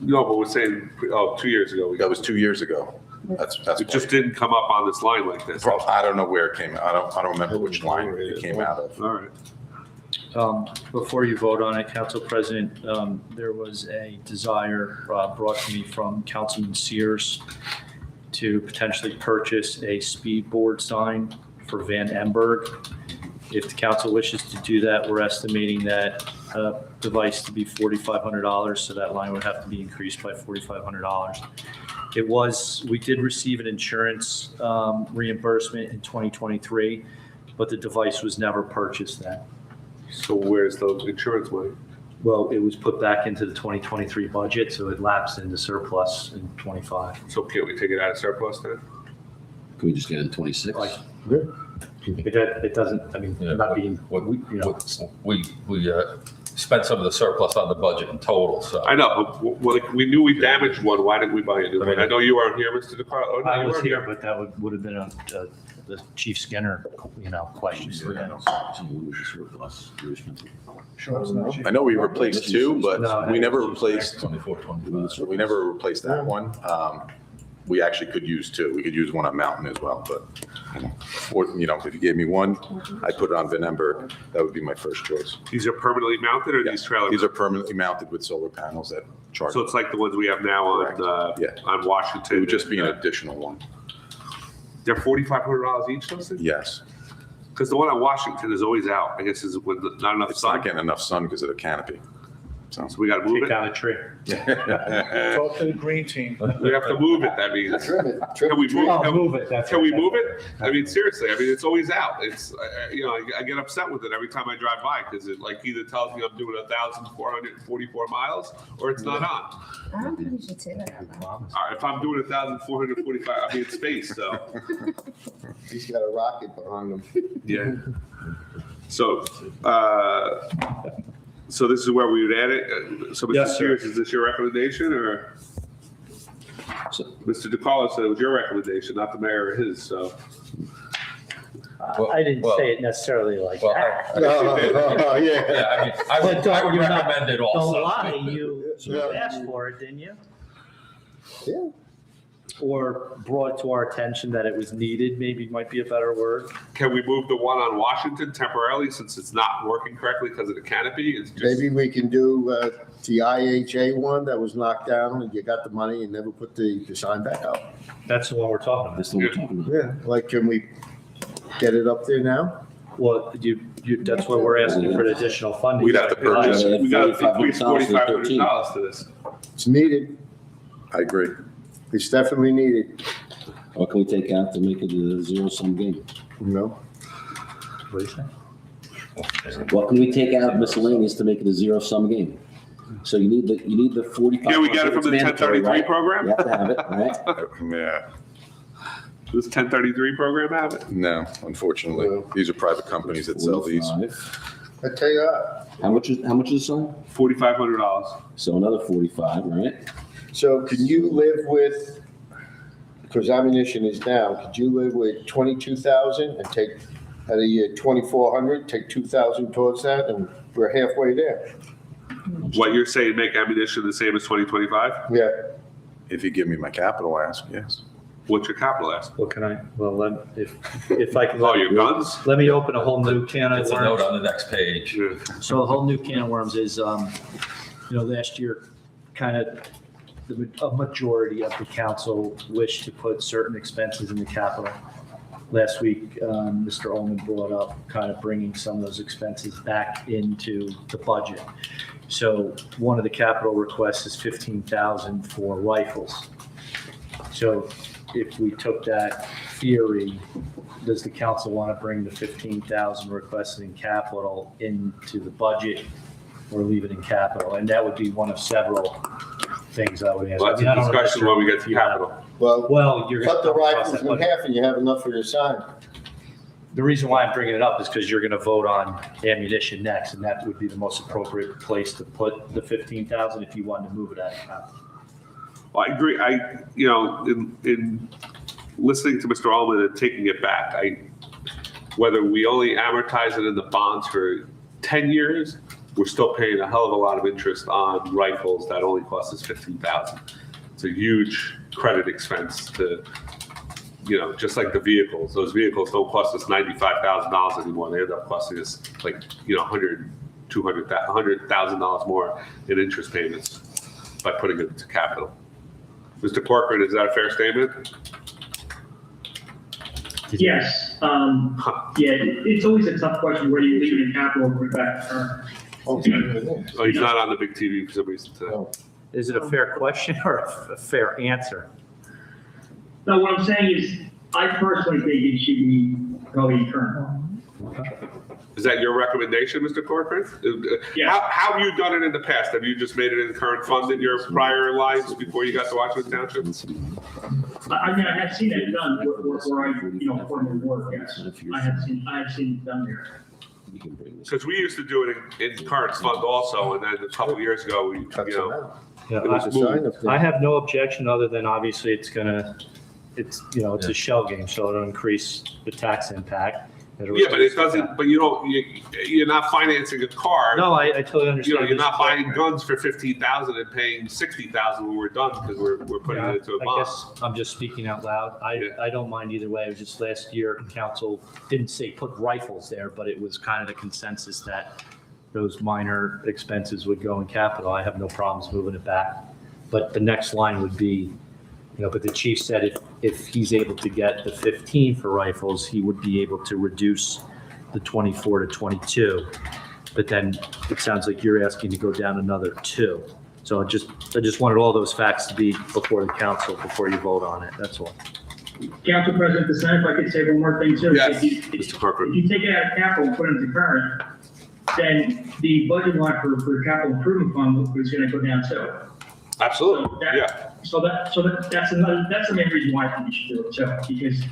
No, but we're saying, 2 years ago. That was 2 years ago. That's It just didn't come up on this line like this. I don't know where it came. I don't remember which line it came out of. All right. Before you vote on it, Council President, there was a desire brought to me from Councilman Sears to potentially purchase a speed board sign for Van Emberg. If the council wishes to do that, we're estimating that device to be $4,500, so that line would have to be increased by $4,500. We did receive an insurance reimbursement in 2023, but the device was never purchased then. So where's the insurance money? Well, it was put back into the 2023 budget, so it lapsed into surplus in '25. So can't we take it out of surplus then? Can we just get it in 26? It doesn't, Yeah, not being, We spent some of the surplus on the budget in total, so. I know, but we knew we damaged one. Why didn't we buy a new one? I know you weren't here, Mr. DeCarlo. Oh, no, I you was weren't here, but that would have been the Chief Skinner, question for that. sure it's not chief. I know we replaced two, but No, we never replaced. 24, 25. We never replaced that one. We actually could use two. We could use one on Mountain as well, but if you gave me one, I'd put it on Van Emberg. That would be my first choice. These are permanently mounted or these trailers? These are permanently mounted with solar panels that charge. So it's like the ones we have now on, Correct. on Washington. It would just be an additional one. They're $4,500 each, those things? Yes. Because the one on Washington is always out. I guess is when not enough It's not sun. getting enough sun because of the canopy. So we got to move Take it. down a tree. Talk to the green team. We have to move it. That means. Trim it. Can we move? Oh, Can, move it, that's can we it. move it? I mean, seriously. I mean, it's always out. It's I get upset with it every time I drive by because it like either tells me I'm doing 1,444 miles or it's not on. I don't think you should say that out loud. All right, if I'm doing 1,445, I'm in space. So He's got a rocket behind him. yeah. So so this is where we would add it. So Mr. Yes, sir. Sears, is this your recommendation or? So- Mr. DeCarlo said it was your recommendation, not the mayor or his. So. I didn't Well- say it necessarily like Well, that. Oh, yeah. Yeah, I would You're not- recommend it Don't also. lie, you Yeah. asked for it, didn't you? Yeah. Or brought to our attention that it was needed, maybe might be a better word. Can we move the one on Washington temporarily since it's not working correctly because of the canopy? It's just, Maybe we can do the IHA one that was knocked down and you got the money and never put the sign back up. That's the one we're talking about. That's the one we're talking about. Yeah. Like, can we get it up there now? Well, that's why we're asking for the additional funding. we'd have to purchase. Yeah, We got to increase $4,500 $4,500 to this. It's needed. I agree. It's definitely needed, What can we take out to make it a zero-sum game? you know? What do you say? What can we take out miscellaneous to make it a zero-sum game? So you need the 45. Can we get it from the It's mandatory, 1033 right? program? You have to have it, right? Yeah. Does 1033 program have it? No, unfortunately. No. These are private companies that sell these. 45. I tell you what, How much is the sign? $4,500. So another 45, right? So can you live with, because ammunition is down, could you live with 22,000 and take, out of your 2,400, take 2,000 towards that, and we're halfway there? What you're saying, make ammunition the same as 2025? Yeah. If you give me my capital ask, yes. What's your capital ask? Well, if I can. Oh, your guns? Let me open a whole new can of It's a note worms. on the next page. So a whole new can of worms is, last year, kind of, a majority of the council wished to put certain expenses in the capital. Last week, Mr. Ullman brought up kind of bringing some of those expenses back into the budget. So one of the capital requests is 15,000 for rifles. So if we took that theory, does the council want to bring the 15,000 requested in capital into the budget or leave it in capital? And that would be one of several things I would ask. Well, that's a discussion when we get to capital. Well, You're cut the gonna rifles in half and you have enough for your sign. The reason why I'm bringing it up is because you're going to vote on ammunition next, and that would be the most appropriate place to put the 15,000 if you wanted to move it out of capital. Well, I agree. In listening to Mr. Ullman and taking it back, whether we only amortize it in the bonds for 10 years, we're still paying a hell of a lot of interest on rifles that only cost us 15,000. It's a huge credit expense to, just like the vehicles. Those vehicles don't cost us $95,000 anymore. They end up costing us like, $100,000, $200,000 more in interest payments by putting it into capital. Mr. Corcoran, is that a fair statement? Yes. It's always a tough question, whether you leave it in capital or put it back to current. Oh, he's not on the big TV for some reason today. No. Is it a fair question or a fair answer? No, what I'm saying is, I personally think it should be probably current. Is that your recommendation, Mr. Corcoran? Yes. How have you done it in the past? Have you just made it in current fund in your prior lives before you got to Washington Township? I mean, I have seen it done where I, formally work, yes. I have seen it done there. Because we used to do it in current fund also, and then a couple of years ago, we, Cut some out. Yeah, it was The sign up there. I have no objection other than obviously it's a shell game, so it'll increase the tax impact. Yeah, but it doesn't, but you're not financing a car. No, I totally understand. You're not buying guns for 15,000 and paying 60,000 when we're done because we're putting it into a I bond. guess I'm just speaking out loud. Yeah. I don't mind either way. It was just last year, council didn't say put rifles there, but it was kind of the consensus that those minor expenses would go in capital. I have no problems moving it back. But the next line would be, but the chief said if he's able to get the 15 for rifles, he would be able to reduce the 24 to 22. But then it sounds like you're asking to go down another 2. So I just wanted all those facts to be before the council, before you vote on it. That's all. Council President DeSantis, if I could say one more thing too. Yes, If Mr. Corcoran. you take it out of capital and put it into current, then the budget line for the capital improvement fund is going to go down too. Absolutely, So that- yeah. So that's the main reason why I think you should do it too, because,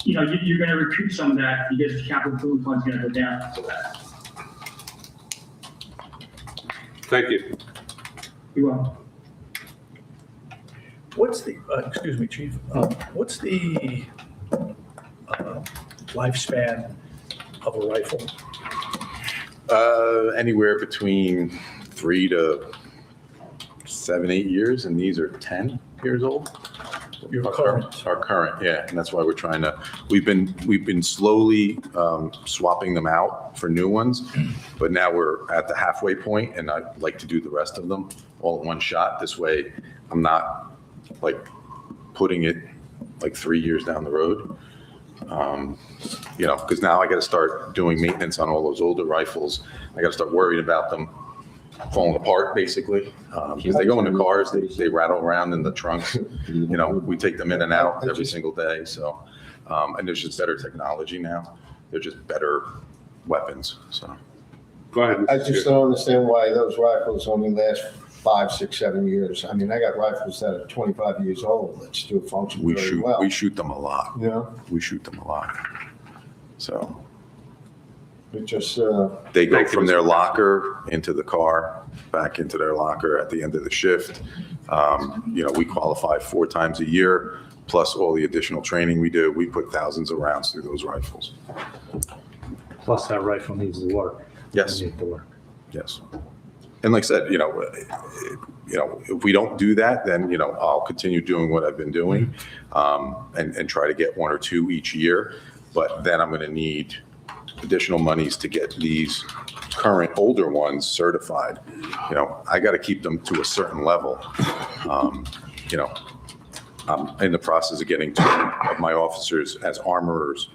you're going to recoup some of that because the capital improvement fund's going to go down. So that, Thank you. you're welcome. What's the, excuse me, Chief, what's the lifespan of a rifle? Anywhere between 3 to 7, 8 years, and these are 10 years old. Your current? Our current, yeah, and that's why we're trying to, we've been slowly swapping them out for new ones, but now we're at the halfway point, and I'd like to do the rest of them all in one shot. This way, I'm not putting it 3 years down the road. Because now I got to start doing maintenance on all those older rifles. I got to start worrying about them falling apart, basically, because they go in the cars, they rattle around in the trunks. We take them in and out every single day. So, and there's just better technology now. They're just better weapons. So, Go ahead. I Mr. just Chair. don't understand why those rifles only last 5, 6, 7 years. I mean, I got rifles that are 25 years old that still function we very well. shoot them a lot. You know? We shoot them a lot. So, It just, They go Thank you, from their Mr. locker into the car, back into their locker at the end of the shift. We qualify 4 times a year, plus all the additional training we do. We put thousands of rounds through those rifles. Plus that rifle needs to work. Yes. It needs to work. Yes. And like I said, if we don't do that, then, I'll continue doing what I've been doing, and try to get 1 or 2 each year. But then I'm going to need additional monies to get these current older ones certified. I got to keep them to a certain level. I'm in the process of getting 2 of my officers as armorers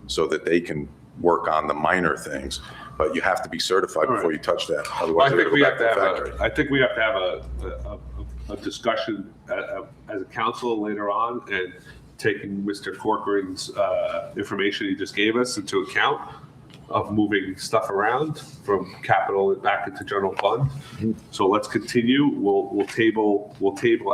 so that they can work on the minor things. But you have to be certified before you touch that. Well, Otherwise, I they're think going we to have go to back to the have factory. I think we have to have a discussion as a council later on, and taking Mr. Corcoran's information he just gave us into account of moving stuff around from capital and back into general fund. So let's continue. We'll table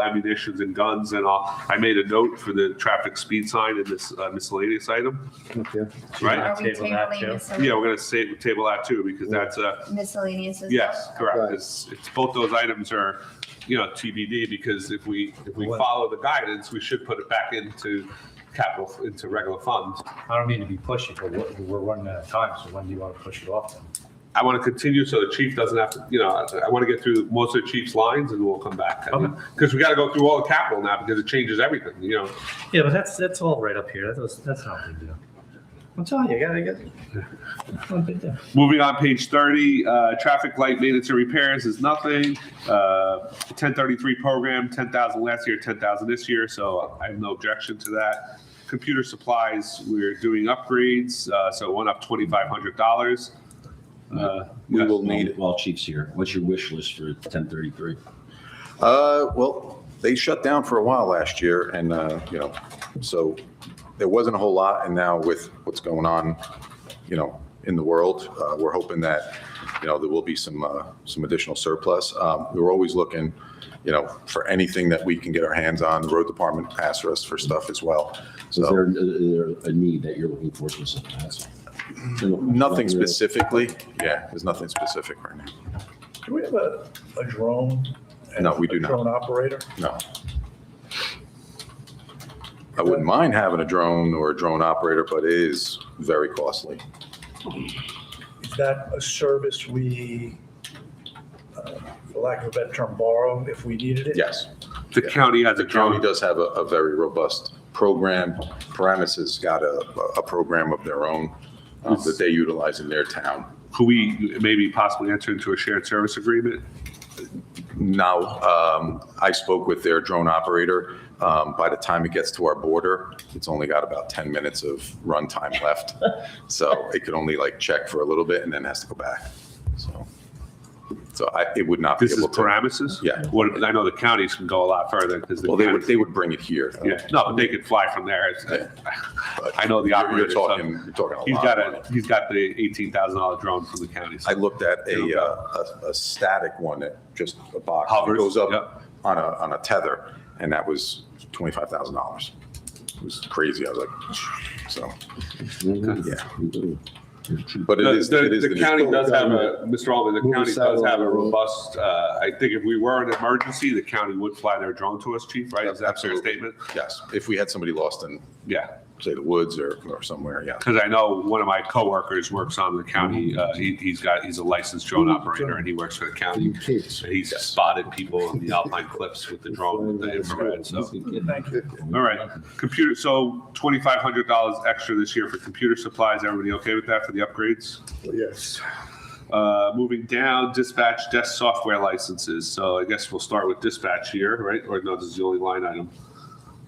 ammunitions and guns, and I made a note for the traffic speed sign in this miscellaneous item, okay. right? Are we Table that tabling too? miscellaneous? Yeah, we're gonna table that too, because that's Miscellaneous as well? yes, correct. Right. It's both those items are, TBD, because if we follow the guidance, we should put it back into capital, into regular funds. I don't mean to be pushy, but we're running out of time, so when do you want to push it off then? I want to continue so the chief doesn't have to, I want to get through most of the chief's lines and we'll come back. Okay. Because we got to go through all the capital now because it changes everything, Yeah, but that's all right up here. That's not a big deal. I'm telling you, I got it's not a big deal. Moving on, page 30, traffic light maintenance and repairs is nothing. 1033 program, 10,000 last year, 10,000 this year, so I have no objection to that. Computer supplies, we're doing upgrades, so it went up $2,500. We will need it while Chief's here. What's your wish list for 1033? Well, they shut down for a while last year, and so there wasn't a whole lot. And now with what's going on, in the world, we're hoping that there will be some additional surplus. We were always looking, for anything that we can get our hands on. The road department asks us for stuff as well. Is there a need that you're looking for specifically? Nothing specifically. Yeah, there's nothing specific right now. Do we have a drone? and No, we do a not. Drone operator? No. I wouldn't mind having a drone or a drone operator, but it is very costly. Is that a service we, for lack of a better term, borrow if we needed it? Yes. The county has a The county drone. does have a very robust program. Paramus has got a program of their own that they utilize in their town. Could we maybe possibly enter into a shared service agreement? Now, I spoke with their drone operator. By the time it gets to our border, it's only got about 10 minutes of runtime left. So it could only check for a little bit and then has to go back. So it would not be This is able to. parameters? Yeah. I know the counties can go a lot further because. Well, they would bring it here. Yeah, no, but they could fly from there. But I know the you're operator. talking a He's lot. got of money. he's got the $18,000 drone from the counties. I looked at a static one that just a box Hovers, goes up yep. on a tether, and that was $25,000. It was crazy. I was like, so, yeah. But it is. The county does have government. Mr. Alman, the Move county aside does have a a little. robust, I think if we were in an emergency, the county would fly their drone to us, chief, right? Is that a fair Absolutely. statement? Yes, if we had somebody lost in, Yeah. say, the woods or somewhere, yeah. Because I know one of my coworkers works on the county, he's a licensed drone operator and he works for the county. Kids. And he's spotted people in the Alpine Cliffs with the drone, with the infrared, so. Thank you. All right, computer, so $2,500 extra this year for computer supplies. Everybody okay with that for the upgrades? Yes. Moving down, dispatch desk software licenses. So I guess we'll start with dispatch here, right? Or no, this is the only line item.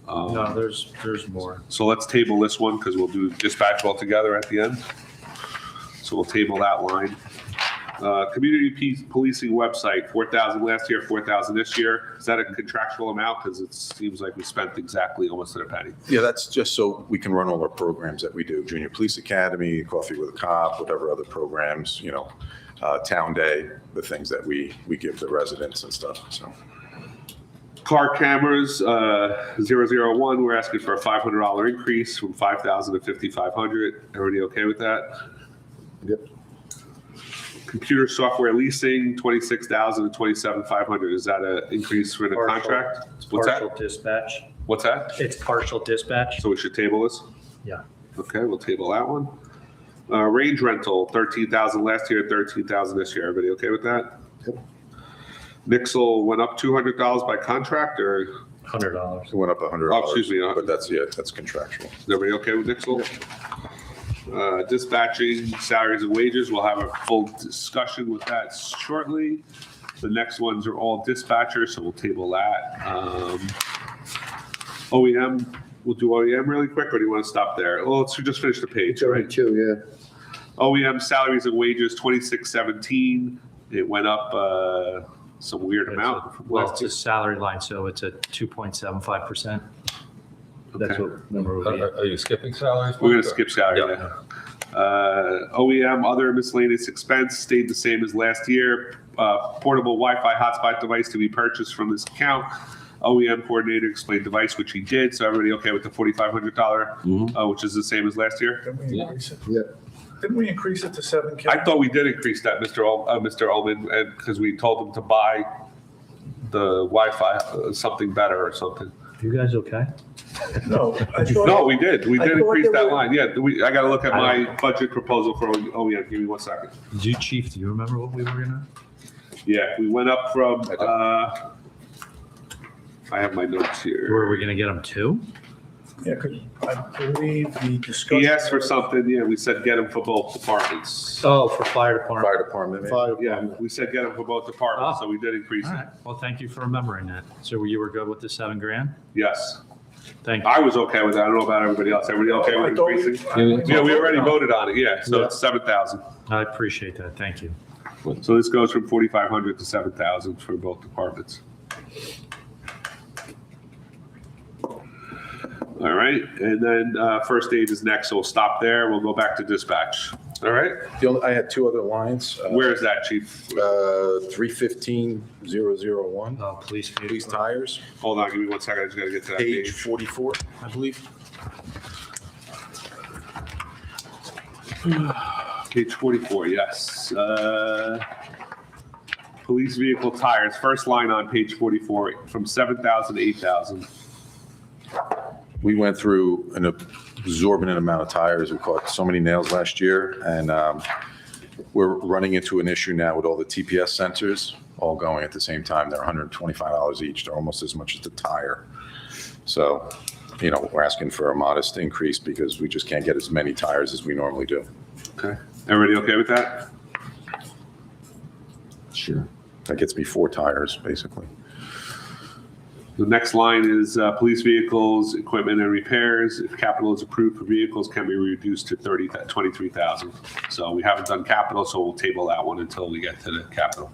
No, there's more. So let's table this one because we'll do dispatch all together at the end. So we'll table that line. Community policing website, 4,000 last year, 4,000 this year. Is that a contractual amount? Because it seems like we spent exactly almost to the penny. Yeah, that's just so we can run all our programs that we do, Junior Police Academy, Coffee with a Cop, whatever other programs, Town Day, the things that we give the residents and stuff, so. Car cameras, 001, we're asking for a $500 increase from 5,000 to 5,500. Everybody okay with that? Yep. Computer software leasing, 26,000 to 27,500. Is that an increase for the Partial. contract? It's What's partial that? dispatch. What's that? It's partial dispatch. So we should table this? Yeah. Okay, we'll table that one. Range rental, 13,000 last year, 13,000 this year. Everybody okay with that? Yep. Nixle went up $200 by contract, or $100. It went up $100. Oh, excuse me, But that's contractual. is everybody okay with Nixle? Dispatching, salaries and wages, we'll have a full discussion with that shortly. The next ones are all dispatchers, so we'll table that. OEM, we'll do OEM really quick, or do you want to stop there? Well, let's just finish the page, It's already right? two, yeah. OEM salaries and wages, 2617. It went up some weird amount. from Well, last it's year. a salary line, so it's a 2.75%. That's Okay. what number would be. Are you skipping salaries? We're gonna skip salary Yeah. now. OEM, other miscellaneous expense stayed the same as last year. Portable Wi-Fi hotspot device to be purchased from this account. OEM coordinator explained device, which he did. So everybody okay with the $4,500, which is the same as last year? Didn't we increase it? Yeah. Didn't we increase it to 7K? I thought we did increase that, Mr. Ullman, because we told him to buy the Wi-Fi, something better or something. You guys okay? No, I thought. No, we did. We I did thought increase there that were- line. Yeah, I got to look at my budget proposal for OEM. Give me 1 second. Do you, Chief, do you remember what we were gonna? Yeah, we went up from, I have my notes here. Were we gonna get them two? Yeah, because I believe the discussion. He asked for something, yeah, we said get him for both departments. Oh, for fire department. Fire department, maybe? Five, Yeah, we said get him for both departments, Oh. so we did increase All it. right. Well, thank you for remembering that. So you were good with the $7,000? Yes. Thank you. I was okay with that. I don't know about everybody else. Everybody okay with increasing? Yeah, we already voted on it, yeah, so it's 7,000. I appreciate that. Thank you. So this goes from 4,500 to 7,000 for both departments. All right, and then first aid is next, so we'll stop there. We'll go back to dispatch. All right, I had two other lines. where is that, chief? 315-001, Police police vehicle. tires, Hold on, give me 1 second. I just gotta get to that page page. 44, I believe. Page 44, yes. Police vehicle tires, first line on page 44, from 7,000 to 8,000. We went through an exorbitant amount of tires. We caught so many nails last year, and we're running into an issue now with all the TPS sensors all going at the same time. They're $125 each. They're almost as much as the tire. So, we're asking for a modest increase because we just can't get as many tires as we normally do. Okay, everybody okay with that? Sure. That gets me 4 tires, basically. The next line is police vehicles, equipment and repairs. If capital is approved for vehicles, can be reduced to 23,000. So we haven't done capital, so we'll table that one until we get to the capital.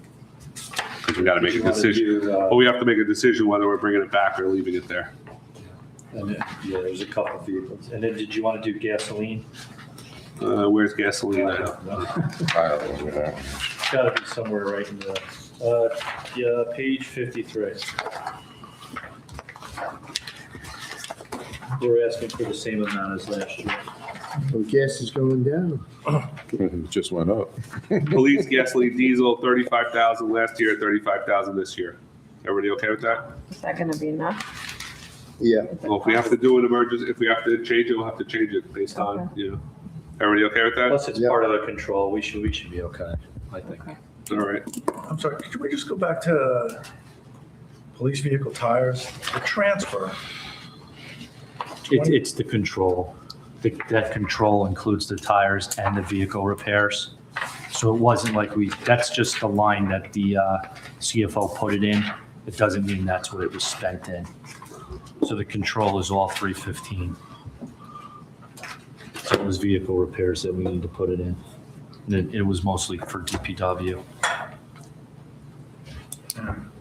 Because we got to make a decision. Well, we have to make a decision whether we're bringing it back or leaving it there. And yeah, there's a couple of vehicles. And then did you want to do gasoline? Where's gasoline? I don't know. It's gotta be somewhere right in the, yeah, page 53. We're asking for the same amount as last year. well, gas is going down. It just went up. Police, gasoline, diesel, 35,000 last year, 35,000 this year. Everybody okay with that? Is that gonna be enough? Yeah. Well, if we have to do an emergency, if we have to change it, we'll have to change it based on, Everybody okay with that? Plus, it's Yeah. part of the control. We should be okay, I think. Okay. All right. I'm sorry, could we just go back to police vehicle tires, the transfer? It's the control. That control includes the tires and the vehicle repairs. So it wasn't like that's just the line that the CFO put it in. It doesn't mean that's what it was spent in. So the control is all 315. So it was vehicle repairs that we need to put it in. And it was mostly for DPW.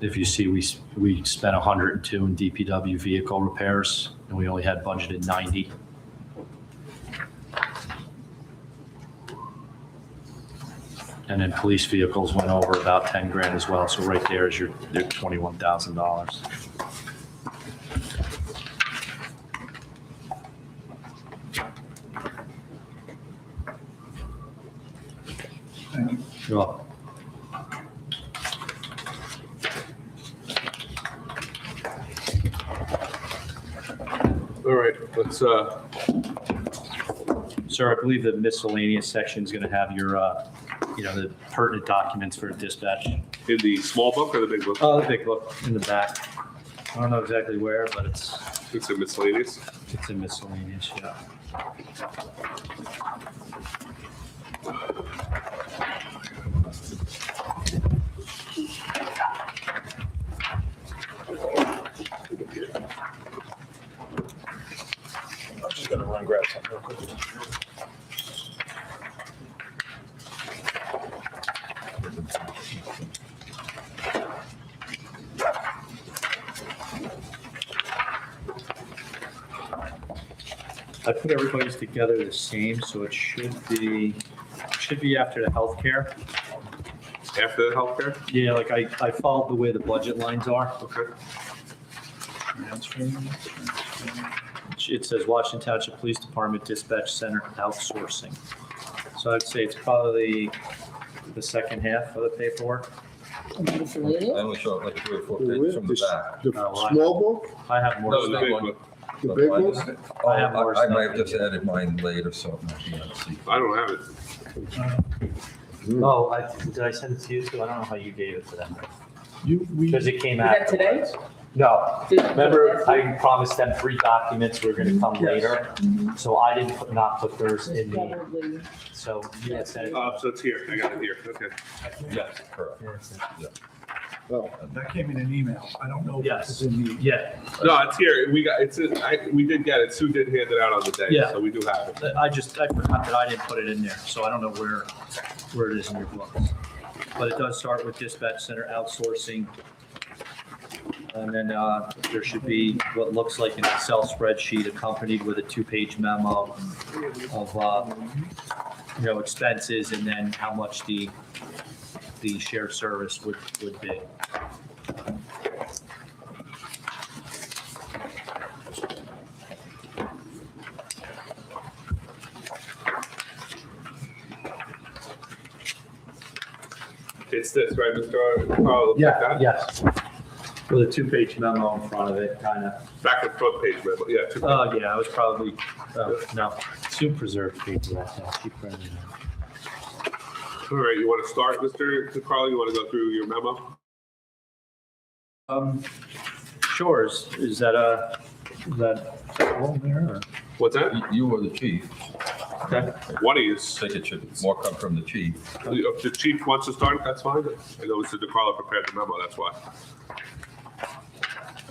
If you see, we spent 102 in DPW vehicle repairs, and we only had budgeted 90. And then police vehicles went over about 10 grand as well, so right there is your $21,000. Thank you. You're welcome. All right, let's, Sir, I believe the miscellaneous section is going to have your, the pertinent documents for dispatch. in the small book or the big book? Oh, the big book in the back. I don't know exactly where, but it's It's in miscellaneous. in miscellaneous, yeah. I'm just gonna run grab something real quick. I put everybody's together the same, so it should be after the healthcare. After the healthcare? Yeah, like I followed the way the budget lines are. Okay. It says Washington Township Police Department Dispatch Center outsourcing. So I'd say it's probably the second half of the paperwork. Miscellaneous? I only show like 3 or 4 pages from the back. The small book, I have more. No, the stuff. big one. the big one? I have more I might have stuff. just added mine late or something. I can't see. I don't have it. Oh, did I send it to you too? I don't know how you gave it to them. We, Because it came Is that afterwards. today? No. Did- Remember, I promised them 3 documents were gonna come later, so I didn't not put theirs in the, Probably. so you had said. So it's here. I got it here. Okay. Yes, correct. Oh, that came in an email. I don't know if Yes. it's in the. Yeah, No, it's here. We got, we did get it. Sue did hand it out on the day. Yeah. So we do have it. I forgot that I didn't put it in there, so I don't know where it is in your book. But it does start with dispatch center outsourcing. And then there should be what looks like an Excel spreadsheet accompanied with a 2-page memo of, expenses and then how much the shared service would be. It's this, right, Mr. Carl? Yes. With a 2-page memo in front of it, kind of. Back and front page, memo. Yeah. Oh, yeah, I was probably, no, soon preserved paper right now. Keep running. All right, you want to start, Mr. Carl? You want to go through your memo? Sure, is that on there or? What's that? You were the chief. Okay. One of you. I think it should more come from the chief. If the chief wants to start, that's fine. I know Mr. DeCarlo prepared the memo, that's why.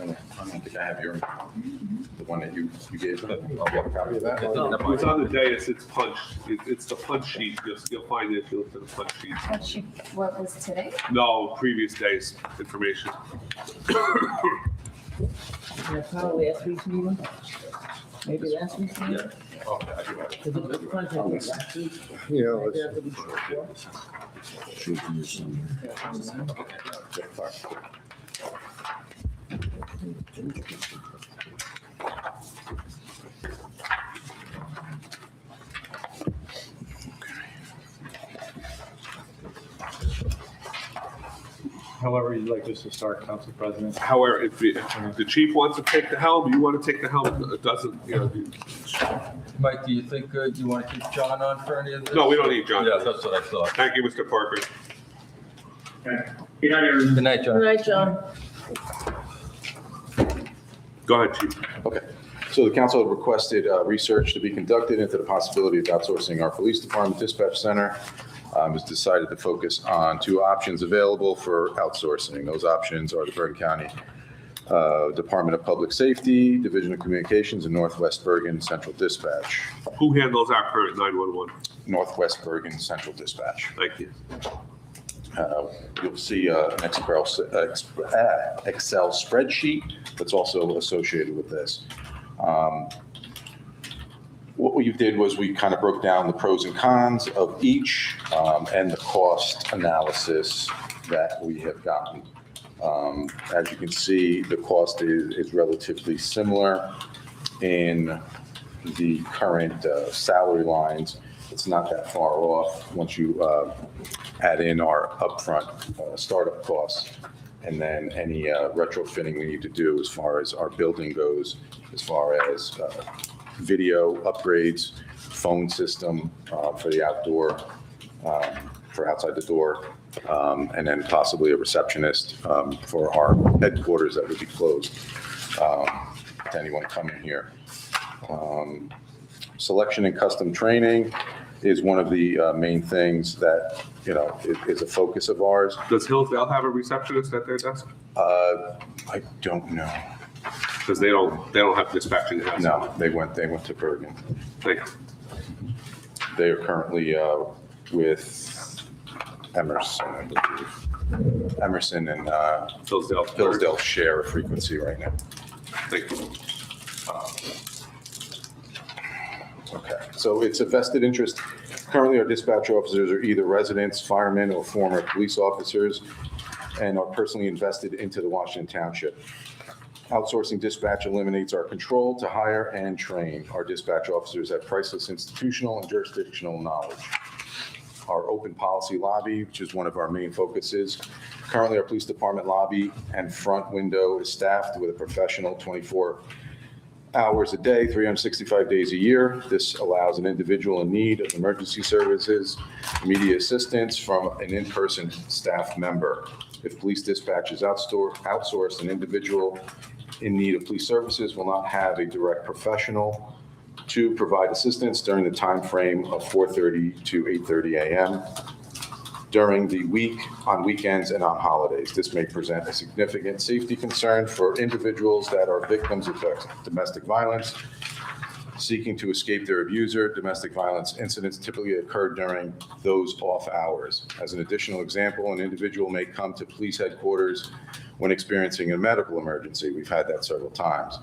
I don't think I have your, the one that you gave. I'll get a copy of that. It's on the day, it's punched. It's the punch sheet. You'll find it if you look at the punch sheet. What was today? No, previous day's information. Probably last week's meeting? Maybe last week's meeting? Okay, I do have it. Because it was contract was last week. you know, Maybe it's- after we should- Should be somewhere. However you'd like us to start, Council President. However, if the chief wants to take the helm, you want to take the helm, it doesn't, Mike, do you think you want to keep John on for any of this? No, we don't need John. Yeah, that's what I thought. Thank you, Mr. Parker. Okay. Good night, everyone. Good night, All John. right, John. Go ahead, chief. Okay, so the council had requested research to be conducted into the possibility of outsourcing our police department dispatch center. It was decided to focus on 2 options available for outsourcing. Those options are the Bergen County Department of Public Safety, Division of Communications, and Northwest Bergen Central Dispatch. Who handles our current 911? Northwest Bergen Central Dispatch. Thank you. You'll see an Excel spreadsheet that's also associated with this. What we did was we kind of broke down the pros and cons of each and the cost analysis that we have gotten. As you can see, the cost is relatively similar in the current salary lines. It's not that far off once you add in our upfront startup costs, and then any retrofitting we need to do as far as our building goes, as far as video upgrades, phone system for the outdoor, for outside the door, and then possibly a receptionist for our headquarters that would be closed to anyone coming here. Selection and custom training is one of the main things that, is a focus of ours. Does Hillsdale have a receptionist at their desk? I don't know. Because they don't have dispatching in-house. No, they went to Bergen. Thank you. They are currently with Emerson, I believe. Emerson and Hillsdale share a frequency right now. Thank you. Okay, so it's a vested interest. Currently, our dispatch officers are either residents, firemen, or former police officers, and are personally invested into the Washington Township. Outsourcing dispatch eliminates our control to hire and train. Our dispatch officers have priceless institutional and jurisdictional knowledge. Our open policy lobby, which is one of our main focuses. Currently, our police department lobby and front window is staffed with a professional 24 hours a day, 365 days a year. This allows an individual in need of emergency services, immediate assistance from an in-person staff member. If police dispatch is outsourced, an individual in need of police services will not have a direct professional to provide assistance during the time frame of 4:30 to 8:30 a.m. during the week, on weekends, and on holidays. This may present a significant safety concern for individuals that are victims of domestic violence, seeking to escape their abuser. Domestic violence incidents typically occur during those off hours. As an additional example, an individual may come to police headquarters when experiencing a medical emergency. We've had that several times.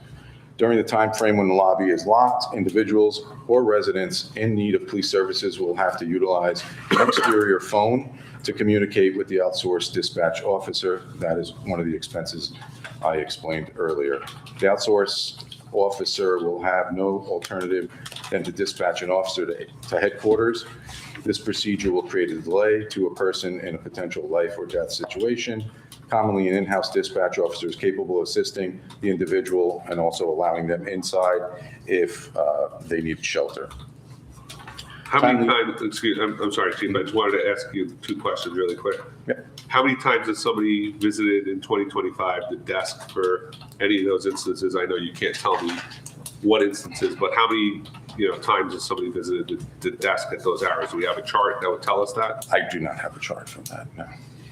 During the time frame when the lobby is locked, individuals or residents in need of police services will have to utilize an exterior phone to communicate with the outsourced dispatch officer. That is one of the expenses I explained earlier. The outsourced officer will have no alternative than to dispatch an officer to headquarters. This procedure will create a delay to a person in a potential life or death situation. Commonly, an in-house dispatch officer is capable of assisting the individual and also allowing them inside if they need shelter. How many times, I'm sorry, Chief, I just wanted to ask you two questions really quick. Yeah. How many times has somebody visited in 2025 the desk for any of those instances? I know you can't tell me what instances, but how many times has somebody visited the desk at those hours? Do we have a chart that would tell us that? I do not have a chart from that, no.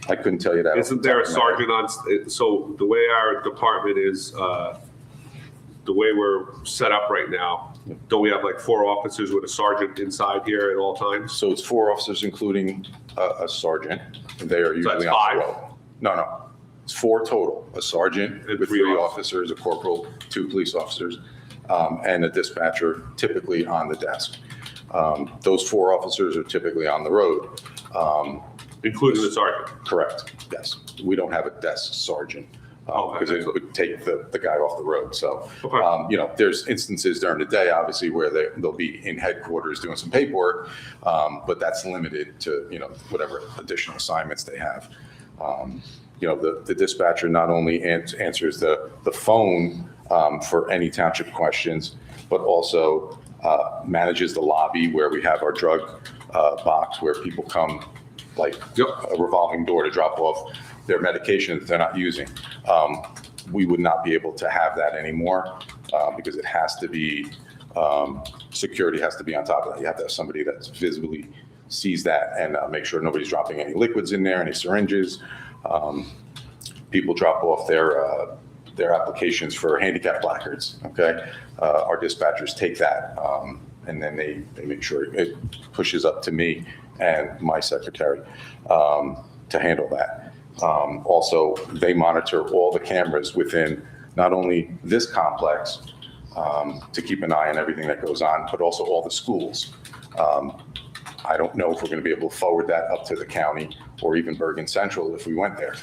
I couldn't tell you that. Isn't there a sergeant on, so the way our department is, the way we're set up right now, don't we have like 4 officers with a sergeant inside here at all times? So it's 4 officers, including a sergeant. They are usually that's on the 5? road. No. It's 4 total. A sergeant And with 3 3 officers, a corporal, 2 police officers, and a dispatcher typically on the desk. Those 4 officers are typically on the road. Including the sergeant? Correct, yes. We don't have a desk sergeant Okay. because it would take the guy off the road. So, Okay. there's instances during the day, obviously, where they'll be in headquarters doing some paperwork, but that's limited to, whatever additional assignments they have. The dispatcher not only answers the phone for any township questions, but also manages the lobby where we have our drug box where people come, like a revolving door to drop off their medication that they're not using. We would not be able to have that anymore because it has to be, security has to be on top of that. You have to have somebody that visibly sees that and make sure nobody's dropping any liquids in there, any syringes. People drop off their applications for handicap placards, okay? Our dispatchers take that and then they make sure it pushes up to me and my secretary to handle that. Also, they monitor all the cameras within not only this complex to keep an eye on everything that goes on, but also all the schools. I don't know if we're going to be able to forward that up to the county or even Bergen Central if we went there.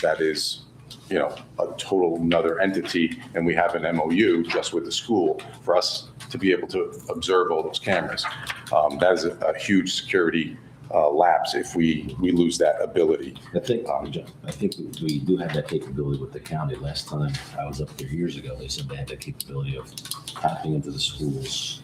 That is, a total another entity, and we have an MOU just with the school for us to be able to observe all those cameras. That is a huge security lapse if we lose that ability. I think we do have that capability with the county. Last time I was up there years ago, they said they had that capability of tapping into the schools.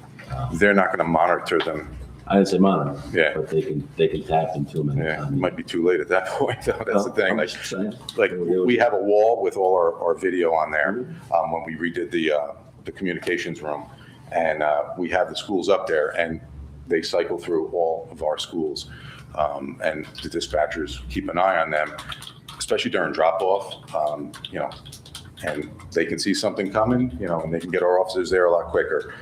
They're not going to monitor them. I didn't say monitor. Yeah. But they can tap into them. Yeah, it might be too late at that point, though. That's the thing. I'm just saying. Like, we have a wall with all our video on there when we redid the communications room. And we have the schools up there, and they cycle through all of our schools. And the dispatchers keep an eye on them, especially during drop-off, and they can see something coming, and they can get our officers there a lot quicker.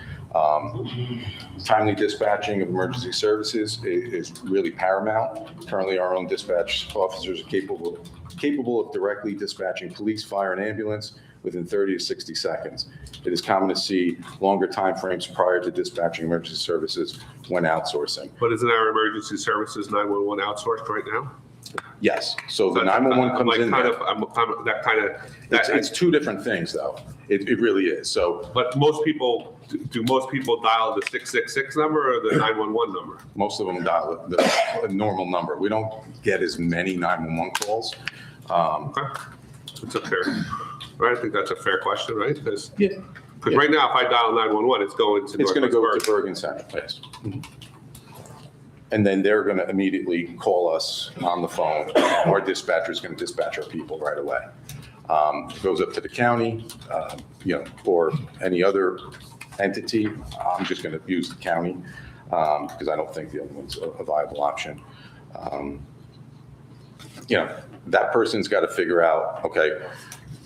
Timely dispatching of emergency services is really paramount. Currently, our own dispatch officers are capable of directly dispatching police, fire, and ambulance within 30 to 60 seconds. It is common to see longer timeframes prior to dispatching emergency services when outsourcing. But isn't our emergency services 911 outsourced right now? Yes, so the 911 comes in there. It's two different things, though. It really is, so. But do most people dial the 666 number or the 911 number? Most of them dial the normal number. We don't get as many 911 calls. Okay, that's a fair, right? I think that's a fair question, right? Because Yeah. right now, if I dial 911, it's going to It's going to go Northwest to Bergen Center, yes. And then they're going to immediately call us on the phone. Our dispatcher is going to dispatch our people right away. It goes up to the county, or any other entity. I'm just going to use the county because I don't think the other one's a viable option. That person's got to figure out, okay,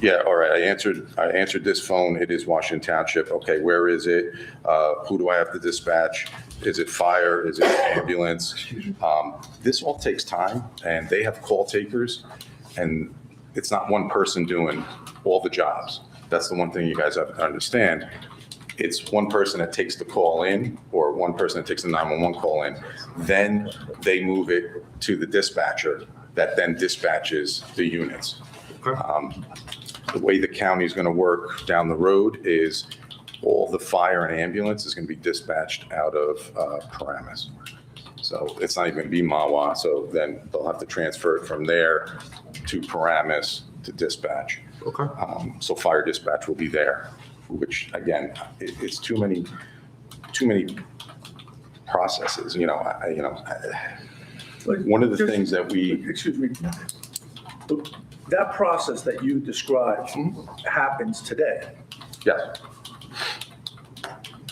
yeah, all right, I answered this phone. It is Washington Township. Okay, where is it? Who do I have to dispatch? Is it fire? Is it ambulance? This all takes time, and they have call takers, and it's not one person doing all the jobs. That's the one thing you guys have to understand. It's one person that takes the call in, or one person that takes the 911 call in. Then they move it to the dispatcher that then dispatches the units. The way the county is going to work down the road is all the fire and ambulance is going to be dispatched out of Paramus. So it's not even going to be Mawa. So then they'll have to transfer it from there to Paramus to dispatch. Okay. So fire dispatch will be there, which again, it's too many processes. One of the things that we. Excuse me. That process that you described happens today. Yes.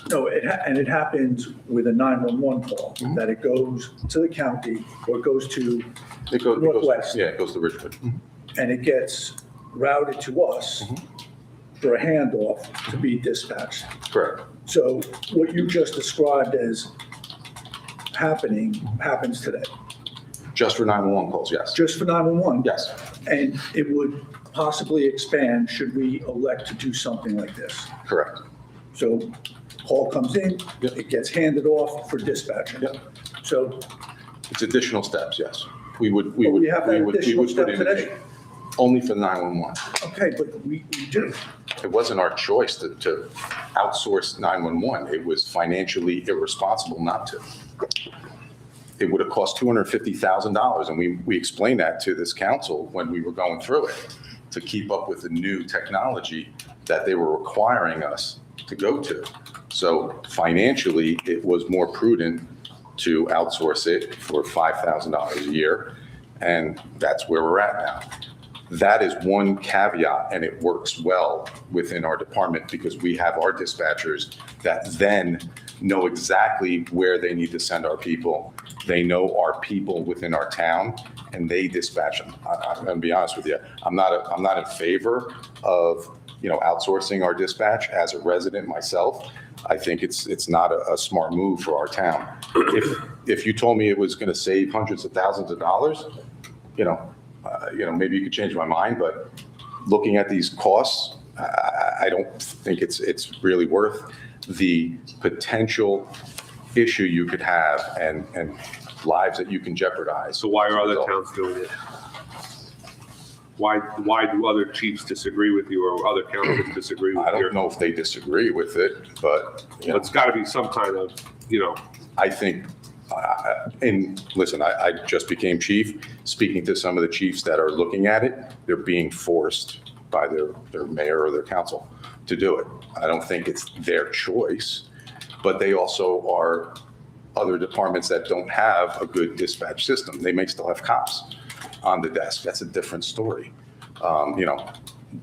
No, and it happens with a 911 call, that it goes to the county or it goes to Northwest. Yeah, it goes to Richmond. And it gets routed to us for a handoff to be dispatched. Correct. So what you just described as happens today, Just for 911 calls, yes. just for 911? Yes. And it would possibly expand should we elect to do something like this. Correct. So call comes in, Yep. it gets handed off for dispatching. Yep. So It's additional steps, yes. We would have that additional put step in today? only for 911. Okay, but we do. It wasn't our choice to outsource 911. It was financially irresponsible not to. It would have cost $250,000, and we explained that to this council when we were going through it, to keep up with the new technology that they were requiring us to go to. So financially, it was more prudent to outsource it for $5,000 a year, and that's where we're at now. That is one caveat, and it works well within our department because we have our dispatchers that then know exactly where they need to send our people. They know our people within our town, and they dispatch them. I'm going to be honest with you. I'm not in favor of outsourcing our dispatch as a resident myself. I think it's not a smart move for our town. If you told me it was going to save hundreds of thousands of dollars, maybe you could change my mind, but looking at these costs, I don't think it's really worth the potential issue you could have and lives that you can jeopardize. So why are other towns doing it? Why do other chiefs disagree with you or other councils disagree with you? I don't know if they disagree with it, but, you know, It's got to be some kind of, I think, and listen, I just became chief. Speaking to some of the chiefs that are looking at it, they're being forced by their mayor or their council to do it. I don't think it's their choice, but they also are other departments that don't have a good dispatch system. They may still have cops on the desk. That's a different story. You know,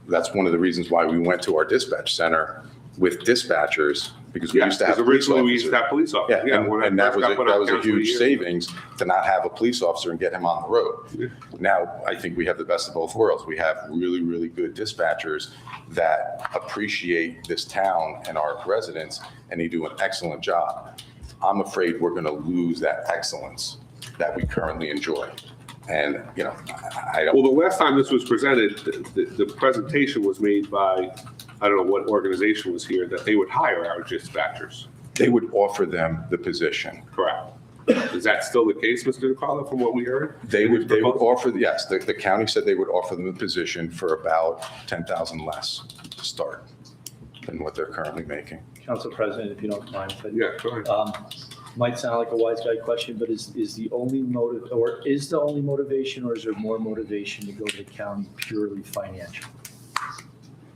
that's one of the reasons why we went to our dispatch center with dispatchers, because we used to have police originally we officers. used to have police officers. Yeah, when I and that first got put on was a council huge years. savings to not have a police officer and get him on the road. Now, I think we have the best of both worlds. We have really, really good dispatchers that appreciate this town and our residents, and they do an excellent job. I'm afraid we're going to lose that excellence that we currently enjoy. And, you know, I Well, don't, the last time this was presented, the presentation was made by, I don't know what organization was here, that they would hire our dispatchers. they would offer them the position. Correct. Is that still the case, Mr. DeCarlo, from what we heard? They would offer, yes, the county said they would offer them the position for about 10,000 less to start than what they're currently making. Council President, if you don't mind, but Yeah, go ahead. might sound like a wise guy question, but is the only motive, or is the only motivation, or is there more motivation to go to the county purely financial?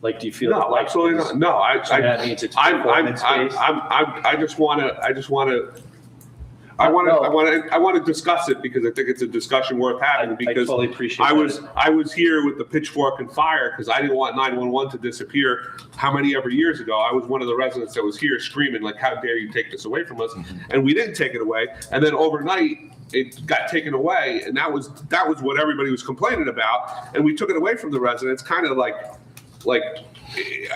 Like, do you feel? No, like absolutely not. No, So that means it's I want to discuss it because I think it's a discussion worth having, I because totally appreciate I was that. here with the pitchfork and fire because I didn't want 911 to disappear. How many ever years ago? I was one of the residents that was here screaming like, "How dare you take this away from us?" And we didn't take it away. And then overnight, it got taken away, and that was what everybody was complaining about. And we took it away from the residents, kind of like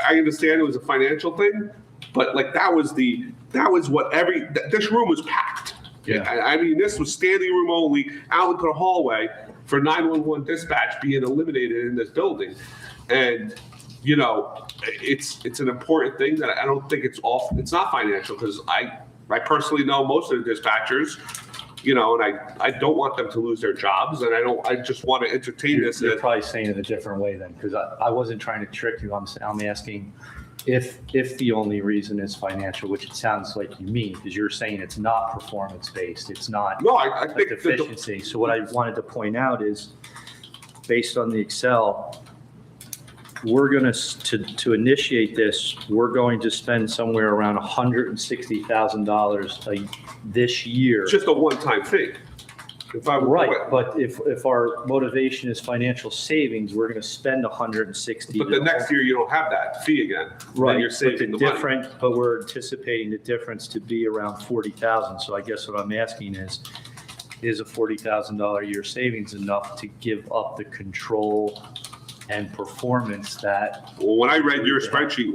I understand it was a financial thing, but like that was what this room was packed. Yeah. I mean, this was standing room only, out into the hallway for 911 dispatch being eliminated in this building. And, you know, it's an important thing that I don't think it's not financial, because I personally know most of the dispatchers, you know, and I don't want them to lose their jobs, and I just want to entertain this. You're probably saying it a different way then, because I wasn't trying to trick you. I'm asking if the only reason is financial, which it sounds like you mean, because you're saying it's not performance-based, it's not No, I a think deficiency. So what I wanted to point out is, based on the Excel, we're going to initiate this, we're going to spend somewhere around $160,000 this year. it's just a one-time thing. Right, but if our motivation is financial savings, we're going to spend 160. But the next year, you don't have that fee again. Right, Then you're saving the money. But we're anticipating the difference to be around 40,000. So I guess what I'm asking is a $40,000 a year savings enough to give up the control and performance that? Well, when I read your spreadsheet,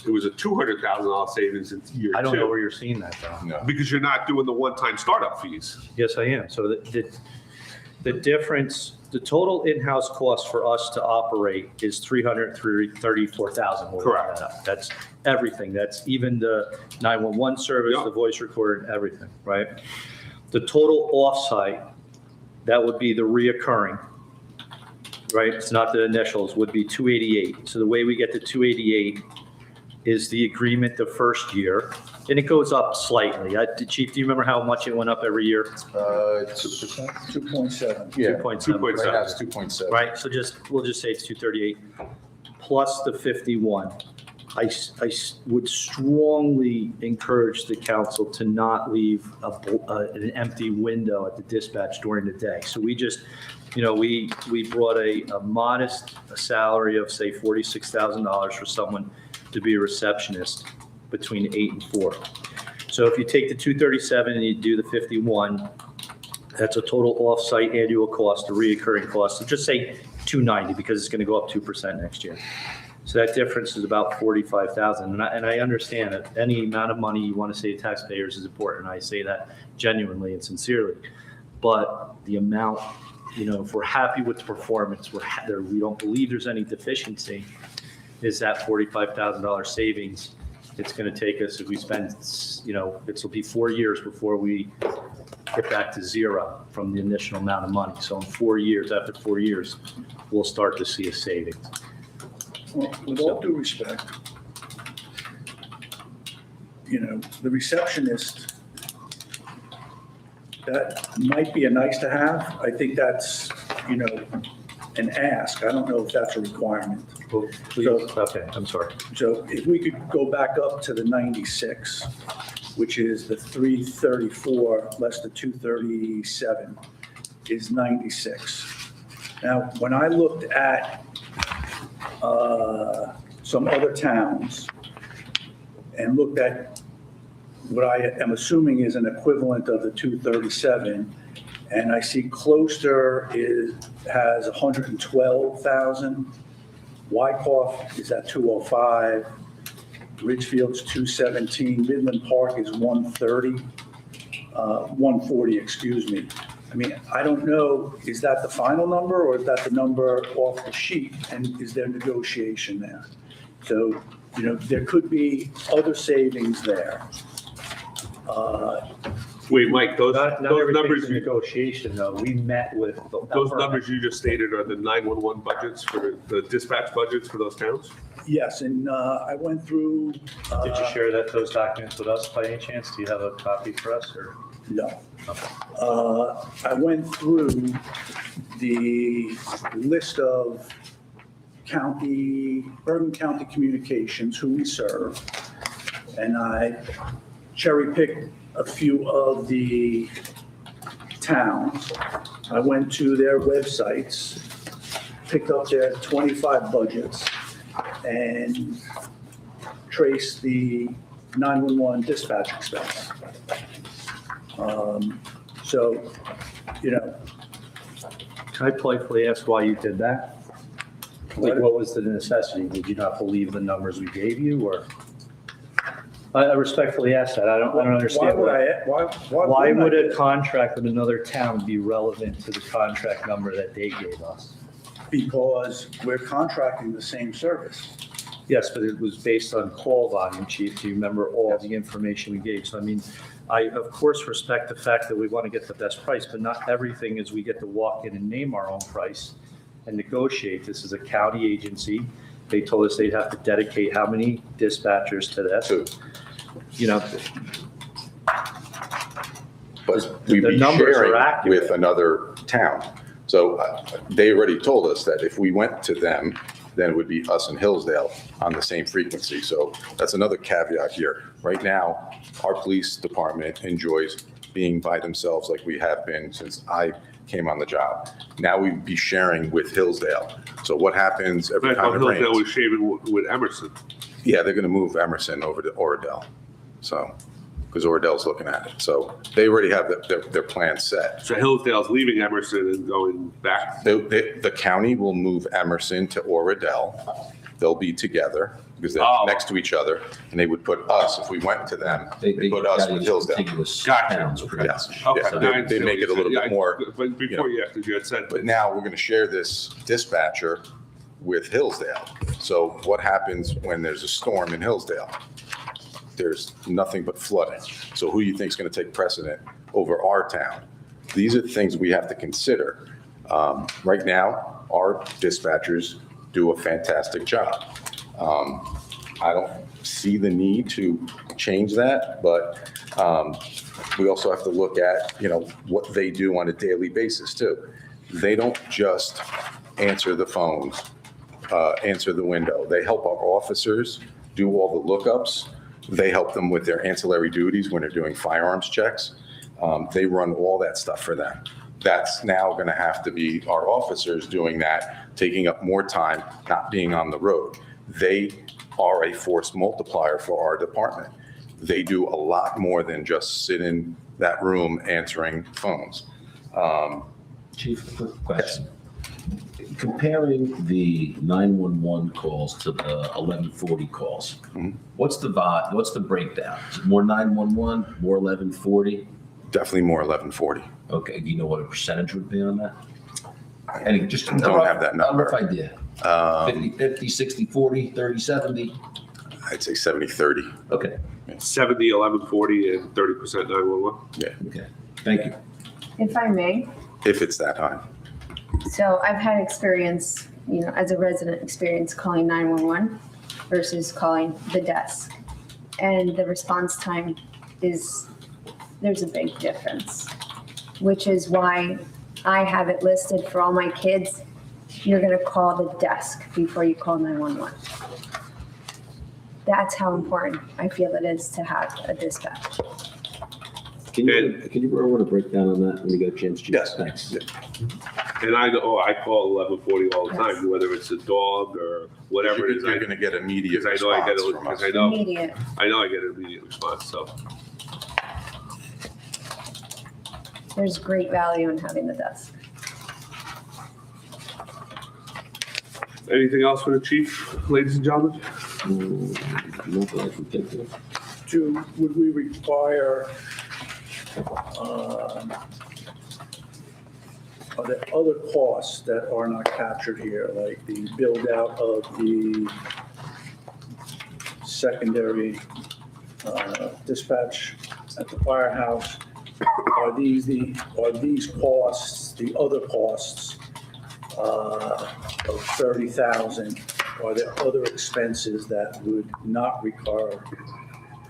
it was a $200,000 savings in year 2. I don't know where you're seeing that though. No. Because you're not doing the one-time startup fees. Yes, I am. So the difference, the total in-house cost for us to operate is $334,000. Correct. That's everything. That's even the 911 service, Yeah. the voice recorder, and everything, right? The total offsite, that would be the reoccurring, right? It's not the initials, would be 288. So the way we get to 288 is the agreement the first year, and it goes up slightly. Chief, do you remember how much it went up every year? 2.7. Yeah, 2.7. right now it's 2.7. Right, so we'll just say it's 238 plus the 51. I would strongly encourage the council to not leave an empty window at the dispatch during the day. So we just, we brought a modest salary of say $46,000 for someone to be a receptionist between 8 and 4. So if you take the 237 and you do the 51, that's a total off-site annual cost, a reoccurring cost, so just say 290 because it's going to go up 2% next year. So that difference is about 45,000. And I understand that any amount of money you want to save taxpayers is important. I say that genuinely and sincerely. But the amount, if we're happy with the performance, we don't believe there's any deficiency, is that $45,000 savings It's going to take us, if we spend, it'll be 4 years before we get back to zero from the initial amount of money. So in 4 years, after 4 years, we'll start to see a savings. Well, with all due respect, the receptionist, that might be a nice to have. I think that's, an ask. I don't know if that's a requirement. Well, please, okay, I'm sorry. So if we could go back up to the 96, which is the 334 less the 237 is 96. Now, when I looked at some other towns and looked at what I am assuming is an equivalent of the 237, and I see Closter has 112,000. Wyckoff is at 205. Ridgefield's 217. Midland Park is 130, 140, excuse me. I mean, I don't know, is that the final number or is that the number off the sheet? And is there negotiation there? So, there could be other savings there. Wait, Mike, those Not numbers, everything's in negotiation, though. We met with. those numbers you just stated are the 911 budgets for the dispatch budgets for those towns? Yes, and I went through. Did you share those documents with us by any chance? Do you have a copy for us, or? No. I went through the list of Bergen County Communications, who we serve, and I cherry-picked a few of the towns. I went to their websites, picked up their 25 budgets, and traced the 911 dispatch expense. So, Can I politely ask why you did that? Like, what was the necessity? Did you not believe the numbers we gave you, or? I respectfully ask that. I don't understand. Why would a contract with another town be relevant to the contract number that they gave us? Because we're contracting the same service. Yes, but it was based on call volume, Chief. Do you remember all the information we gave? So, I mean, I, of course, respect the fact that we want to get the best price, but not everything is we get to walk in and name our own price and negotiate. This is a county agency. They told us they'd have to dedicate how many dispatchers to this? But we'd The be numbers are sharing accurate. with another town. So they already told us that if we went to them, then it would be us and Hillsdale on the same frequency. So that's another caveat here. Right now, our police department enjoys being by themselves like we have been since I came on the job. Now we'd be sharing with Hillsdale. So what happens every I time thought it Hillsdale rains? was shaving with Emerson. Yeah, they're going to move Emerson over to Oradell. So, because Oradell's looking at it. So they already have their plan set. So Hillsdale's leaving Emerson and going back. The county will move Emerson to Oradell. They'll be together because they're Oh. next to each other, and they would put us, if we went to them, they put us with Hillsdale. Gotcha. Towns, pretty Yes. much. Okay. Yeah, so I they understand make what it a little you bit said. more, But before, yeah, because you had said. but now we're going to share this dispatcher with Hillsdale. So what happens when there's a storm in Hillsdale? There's nothing but flooding. So who do you think is going to take precedent over our town? These are things we have to consider. Right now, our dispatchers do a fantastic job. I don't see the need to change that, but we also have to look at, what they do on a daily basis too. They don't just answer the phones, answer the window. They help our officers do all the lookups. They help them with their ancillary duties when they're doing firearms checks. They run all that stuff for them. That's now going to have to be our officers doing that, taking up more time, not being on the road. They are a force multiplier for our department. They do a lot more than just sit in that room answering phones. Chief, quick question. Comparing the 911 calls to the 1140 calls, what's the breakdown? Is it more 911, more 1140? Definitely more 1140. Okay, do you know what a percentage would be on that? And just Don't have that number. A rough idea. 50, 60, 40, 30, 70? I'd say 70/30. Okay, 70, 1140, and 30% 911. Yeah, okay. Thank you. If I may, if it's that high. so I've had experience, as a resident experience calling 911 versus calling the desk. And the response time there's a big difference, which is why I have it listed for all my kids. You're going to call the desk before you call 911. That's how important I feel it is to have a dispatch. Can you run a breakdown on that when you get a chance, Chief? Yes. Thanks. And I call 1140 all the time, whether it's a dog or whatever it is. You're going to get immediate Because I know I get response it, from us. because Immediate. I know I get an immediate response, so. There's great value in having the desk. Anything else for the chief, ladies and gentlemen? Not that I can think of. Would we require, are there other costs that are not captured here, like the build out of the secondary dispatch at the firehouse? Are these costs, the other costs of 30,000? Are there other expenses that would not recur,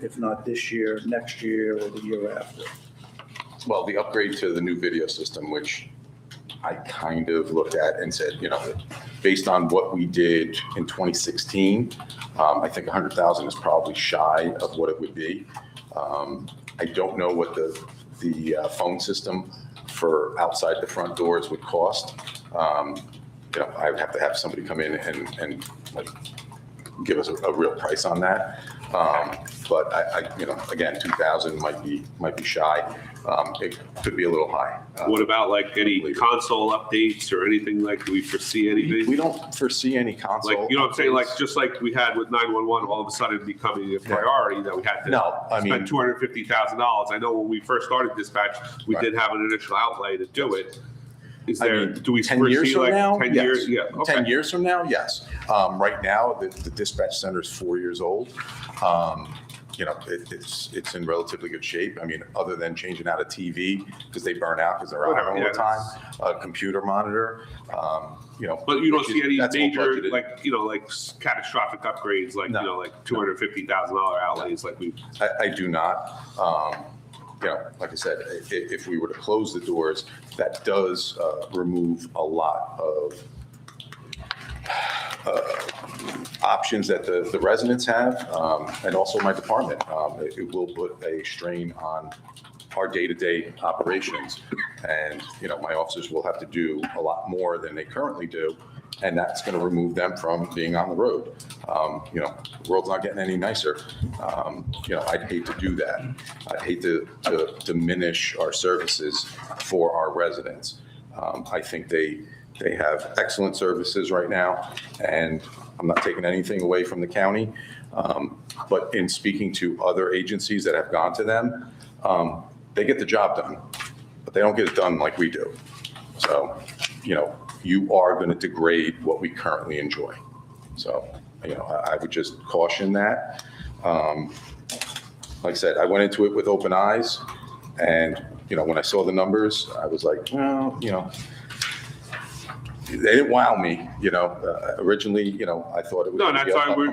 if not this year, next year, or the year after? Well, the upgrade to the new video system, which I kind of looked at and said, based on what we did in 2016, I think 100,000 is probably shy of what it would be. I don't know what the phone system for outside the front doors would cost. I would have to have somebody come in and like give us a real price on that. But again, 2,000 might be shy. It could be a little high. What about like any console updates or anything do we foresee anything? We don't foresee any console. Like, you know what I'm saying? Like, updates. just like we had with 911, all of a sudden becoming a priority that we had to No, I mean- spend $250,000. I know when we first started dispatch, we did have an initial outlay to do it. Is there, do we 10 years foresee from like now? 10 Yes. years? Yeah, okay. 10 years from now, yes. Right now, the dispatch center is 4 years old. It's in relatively good shape. I mean, other than changing out a TV because they burn out because they're on all the time, a computer monitor, But you don't see any that's all major, budgeted. like catastrophic upgrades, like, No. like $250,000 outlays like we. I do not. Like I said, if we were to close the doors, that does remove a lot of options that the residents have, and also my department. It will put a strain on our day-to-day operations. And, my officers will have to do a lot more than they currently do. And that's going to remove them from being on the road. The world's not getting any nicer. I'd hate to do that. I'd hate to diminish our services for our residents. I think they have excellent services right now, and I'm not taking anything away from the county. But in speaking to other agencies that have gone to them, they get the job done, but they don't get it done like we do. So, you are going to degrade what we currently enjoy. So, I would just caution that. Like I said, I went into it with open eyes, and, when I saw the numbers, I was like, well, they didn't wow me, originally, I thought it No, would that's be why we're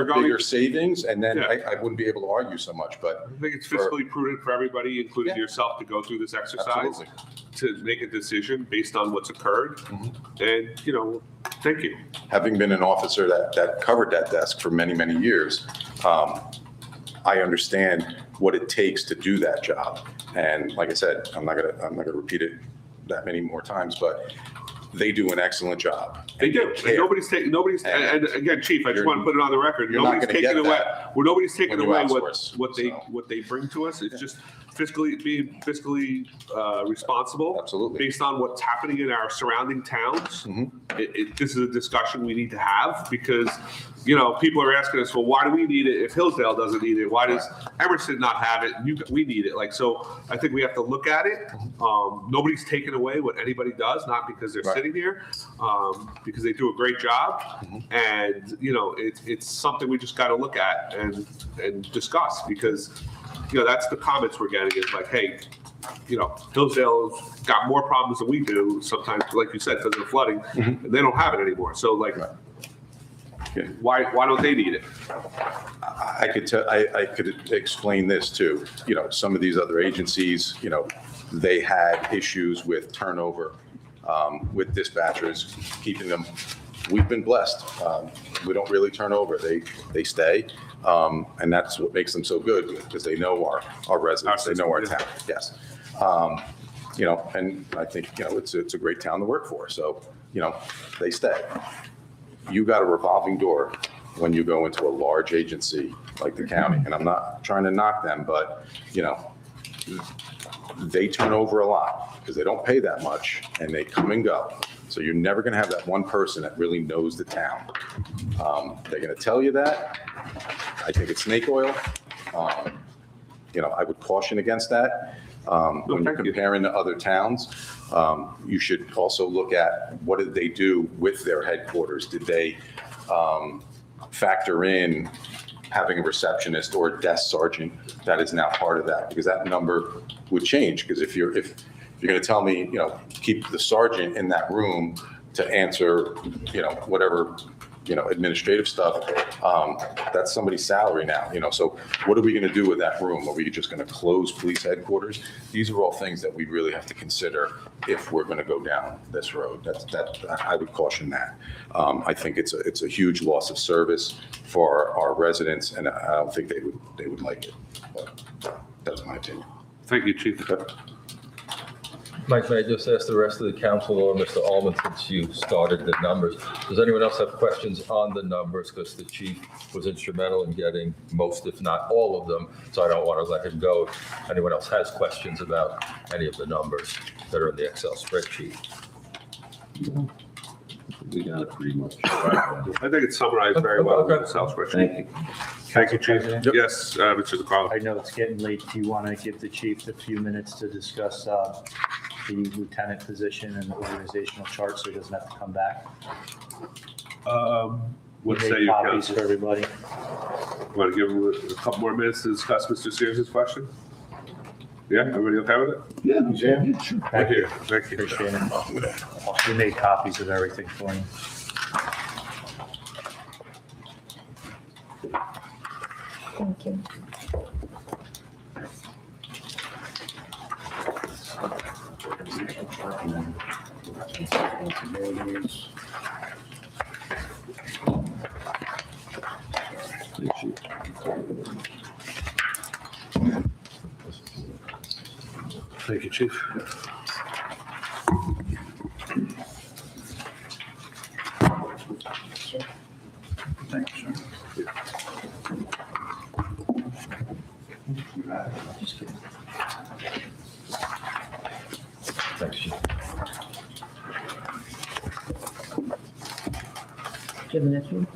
going. bigger savings, and then Yeah. I wouldn't be able to argue so much, but I think it's fiscally prudent for everybody, including Yeah. yourself, to go through this exercise, absolutely. to make a decision based on what's occurred. And, thank you. Having been an officer that covered that desk for many, many years, I understand what it takes to do that job. And like I said, I'm not gonna repeat it that many more times, but they do an excellent job. They do. care. Nobody's and again, Chief, I just You're- want to put it on the record. you're not Nobody's gonna taking get away, that nobody's taking when you away outsource, what so. they bring to us. It's just being fiscally responsible. Absolutely. Based on what's happening in our surrounding towns. This is a discussion we need to have because, people are asking us, well, why do we need it if Hillsdale doesn't need it? Why does Emerson not have it? We need it. So I think we have to look at it. Nobody's taking away what anybody does, not because they're sitting here, because they do a great job. And, it's something we just got to look at and discuss because, that's the comments we're getting is like, hey, Hillsdale's got more problems than we do sometimes, like you said, because of the flooding, and they don't have it anymore. So why don't they need it? I could explain this too. Some of these other agencies, they had issues with turnover, with dispatchers, keeping them. We've been blessed. We don't really turn over. They stay. And that's what makes them so good because they know our residents, they know our town. Yes. And I think, it's a great town to work for. So, they stay. You got a revolving door when you go into a large agency like the county. And I'm not trying to knock them, but, they turn over a lot because they don't pay that much and they come and go. So you're never going to have that one person that really knows the town. They're going to tell you that. I think it's snake oil. I would caution against that. When you're comparing to other towns, you should also look at what did they do with their headquarters? Did they factor in having a receptionist or a desk sergeant that is now part of that? Because that number would change. Because if you're going to tell me, keep the sergeant in that room to answer, whatever, administrative stuff, that's somebody's salary now, so what are we going to do with that room? Are we just going to close police headquarters? These are all things that we really have to consider if we're going to go down this road. I would caution that. I think it's a huge loss of service for our residents, and I don't think they would like it. But that's my opinion. Thank you, Chief. Mike, may I just ask the rest of the council or Mr. Allman, since you started the numbers, does anyone else have questions on the numbers? Because the chief was instrumental in getting most, if not all of them, so I don't want to let him go. If anyone else has questions about any of the numbers that are in the Excel spreadsheet. We got it pretty much. I think it's summarized very well in the Excel spreadsheet. Thank you. Thank you, Chief. Yes, Mr. DeCarlo. I know it's getting late. Do you want to give the chief a few minutes to discuss the lieutenant position and the organizational chart so he doesn't have to come back? What We say made you, copies counsel? for everybody. Want to give him a couple more minutes to discuss Mr. Sears' question? Yeah, everybody okay with it? Yeah. Thank you. Thank you. Appreciate it. We made copies of everything for you. Thank you. Thank you, Chief. Thank you, sir. Thanks, chief. Do you have the next one?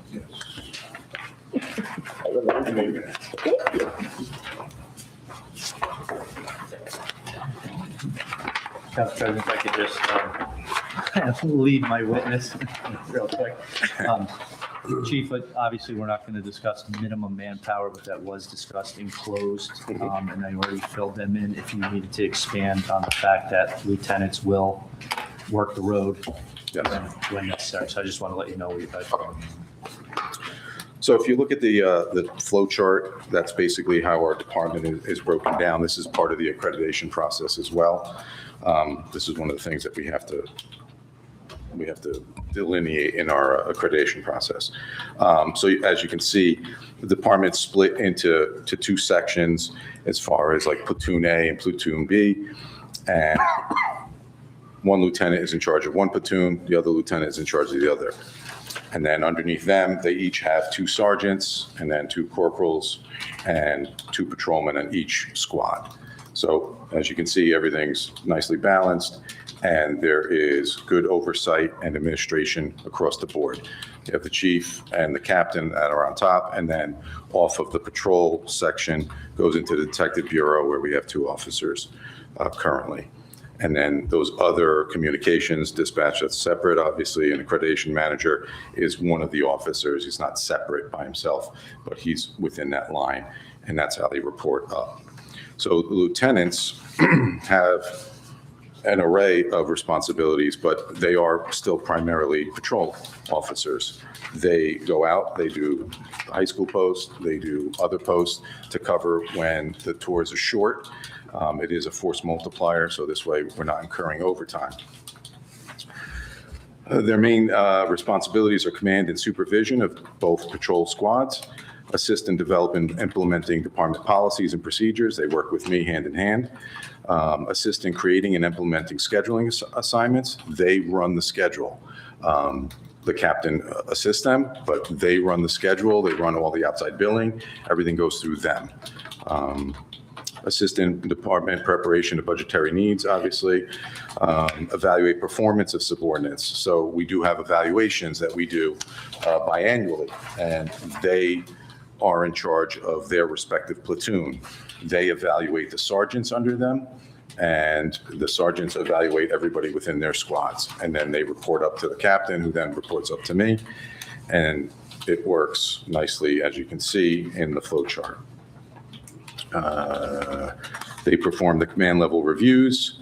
Council President, if I could just lead my witness real quick. Chief, obviously, we're not going to discuss minimum manpower, but that was discussed in closed, and I already filled them in. If you needed to expand on the fact that lieutenants will work the road when necessary. So I just want to let you know we've had. So if you look at the flow chart, that's basically how our department is broken down. This is part of the accreditation process as well. This is one of the things that we have to delineate in our accreditation process. So as you can see, the department's split into two sections as far as like platoon A and platoon B. And one lieutenant is in charge of one platoon, the other lieutenant is in charge of the other. And then underneath them, they each have 2 sergeants and then 2 corporals and 2 patrolmen in each squad. So as you can see, everything's nicely balanced, and there is good oversight and administration across the board. You have the chief and the captain that are on top, and then off of the patrol section goes into the detective bureau, where we have 2 officers currently. And then those other communications dispatch, that's separate, obviously. An accreditation manager is one of the officers. He's not separate by himself, but he's within that line, and that's how they report up. So the lieutenants have an array of responsibilities, but they are still primarily patrol officers. They go out, they do the high school post, they do other posts to cover when the tours are short. It is a force multiplier, so this way we're not incurring overtime. Their main responsibilities are command and supervision of both patrol squads, assist in developing and implementing department policies and procedures. They work with me hand in hand. Assist in creating and implementing scheduling assignments. They run the schedule. The captain assists them, but they run the schedule. They run all the outside billing. Everything goes through them. Assist in department preparation of budgetary needs, obviously. Evaluate performance of subordinates. So we do have evaluations that we do biannually, and they are in charge of their respective platoon. They evaluate the sergeants under them, and the sergeants evaluate everybody within their squads. And then they report up to the captain, who then reports up to me. And it works nicely, as you can see in the flow chart. They perform the command level reviews.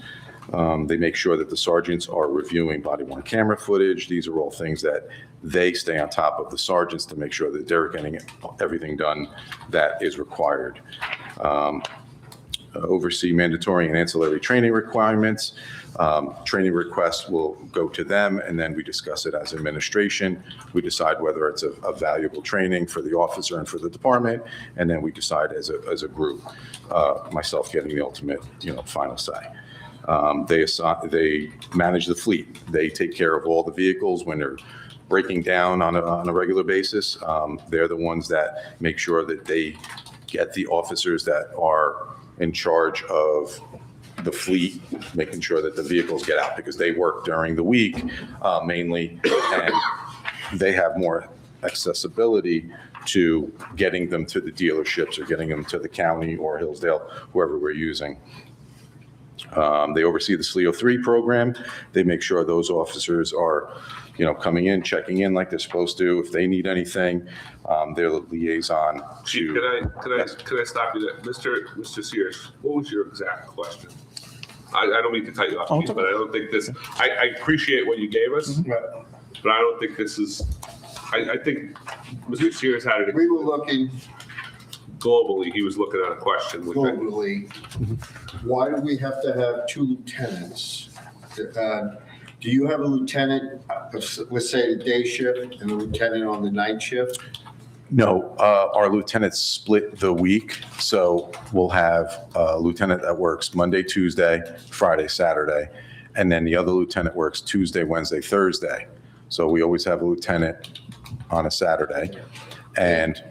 They make sure that the sergeants are reviewing body-worn camera footage. These are all things that they stay on top of the sergeants to make sure that they're getting everything done that is required. Oversee mandatory and ancillary training requirements. Training requests will go to them, and then we discuss it as administration. We decide whether it's a valuable training for the officer and for the department, and then we decide as a group, myself getting the ultimate, final say. They manage the fleet. They take care of all the vehicles when they're breaking down on a regular basis. They're the ones that make sure that they get the officers that are in charge of the fleet, making sure that the vehicles get out, because they work during the week mainly, and they have more accessibility to getting them to the dealerships or getting them to the county or Hillsdale, whoever we're using. They oversee the SLEO 3 program. They make sure those officers are, coming in, checking in like they're supposed to. If they need anything, they're the liaison Chief, to. can I stop you there? Mr. Sears, what was your exact question? I don't mean to cut you off, Chief, but I don't think this, I appreciate what you gave us, but I don't think this is, I think Mr. Sears had it. We were looking Globally, he was looking at a question. globally, why do we have to have 2 lieutenants? Do you have a lieutenant, let's say the day shift, and a lieutenant on the night shift? No, our lieutenants split the week, so we'll have a lieutenant that works Monday, Tuesday, Friday, Saturday, and then the other lieutenant works Tuesday, Wednesday, Thursday. So we always have a lieutenant on a Saturday, and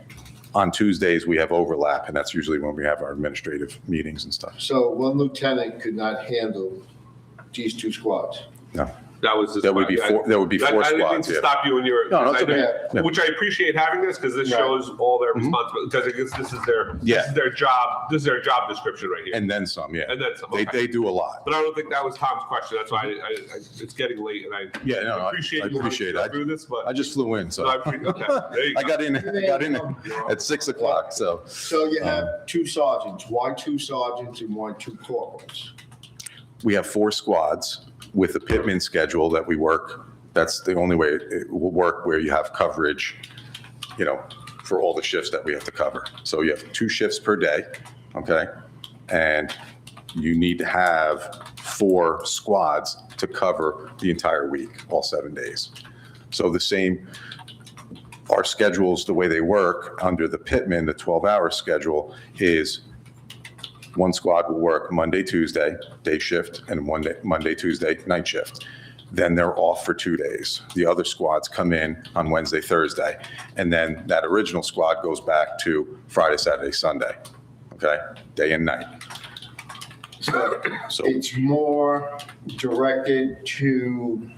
on Tuesdays we have overlap, and that's usually when we have our administrative meetings and stuff. So 1 lieutenant could not handle these 2 squads? No. That was just. There would be 4 I didn't mean squads, to yeah. stop you when you were. No, that's okay. Yeah. Which I appreciate having this, because this Right. shows all their responsibility, because I guess this is their job, this is their job description right here. And then some, yeah. And then some, They okay. do a lot. But I don't think that was Tom's question, that's why it's getting late, and I Yeah, no, I appreciate you wanting appreciate to it. go through this, but. I just flew in, so. Okay, there you I go. got in at 6 o'clock, so. So you have 2 sergeants. Why 2 sergeants and why 2 corporals? We have 4 squads with a pitman schedule that we work. That's the only way it will work, where you have coverage, for all the shifts that we have to cover. So you have 2 shifts per day, okay? And you need to have 4 squads to cover the entire week, all 7 days. So our schedules, the way they work under the pitman, the 12-hour schedule is 1 squad will work Monday, Tuesday, day shift, and Monday, Tuesday, night shift. Then they're off for 2 days. The other squads come in on Wednesday, Thursday, and then that original squad goes back to Friday, Saturday, Sunday, okay? Day and night. So It's more directed to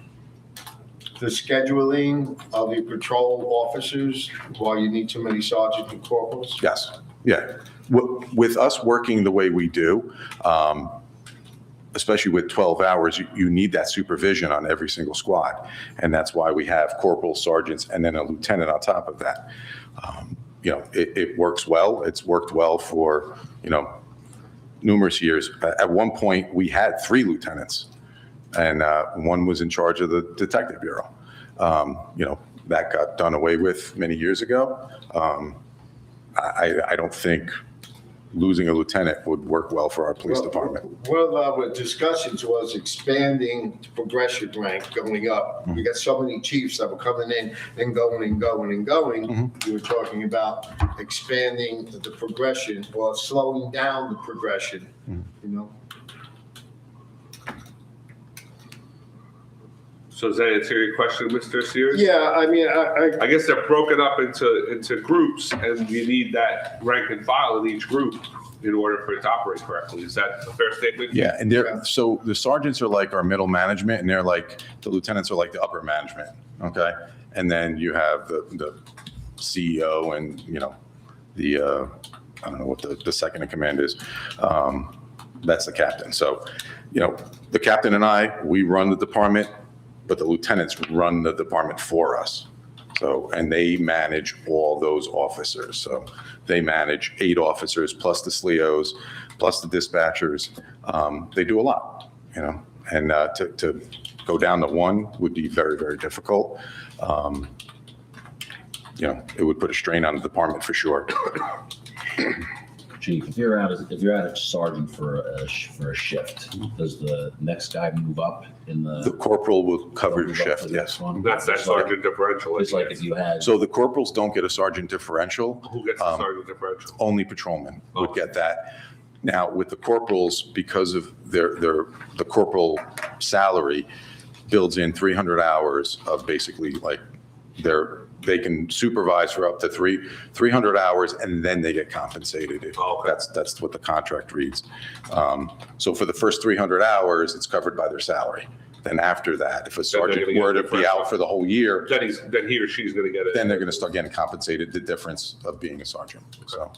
the scheduling of your patrol officers while you need so many sergeants and corporals? yes, yeah. With us working the way we do, especially with 12 hours, you need that supervision on every single squad. And that's why we have corporals, sergeants, and then a lieutenant on top of that. It works well. It's worked well for, numerous years. At one point, we had 3 lieutenants, and one was in charge of the detective bureau. That got done away with many years ago. I don't think losing a lieutenant would work well for our police department. One of our discussions was expanding the progression rank going up. We got so many chiefs that were coming in and going and going and going. You were talking about expanding the progression or slowing down the progression, So does that answer your question, Mr. Sears? Yeah, I mean, I guess they're broken up into groups, and you need that rank and file in each group in order for it to operate correctly. Is that a fair statement? Yeah, and so the sergeants are like our middle management, and the lieutenants are like the upper management, okay? And then you have the CEO and, I don't know what the second in command is. That's the captain. So, the captain and we run the department, but the lieutenants run the department for us. So, and they manage all those officers. So they manage 8 officers plus the SLEOs, plus the dispatchers. They do a lot, and to go down to 1 would be very, very difficult. It would put a strain on the department for sure. Chief, if you're out a sergeant for a shift, does the next guy move up in the? The corporal will cover the shift, yes. That's that sergeant differential. It's like if you had. So the corporals don't get a sergeant differential. Who gets the sergeant differential? Only patrolmen would get that. Now, with the corporals, because of the corporal salary builds in 300 hours of basically like they can supervise for up to 300 hours, and then they get compensated. Okay. That's what the contract reads. So for the first 300 hours, it's covered by their salary. Then after that, if a sergeant were to be out for the whole year, Then he or she's going to get it. then they're going to start getting compensated the difference of being a sergeant. So,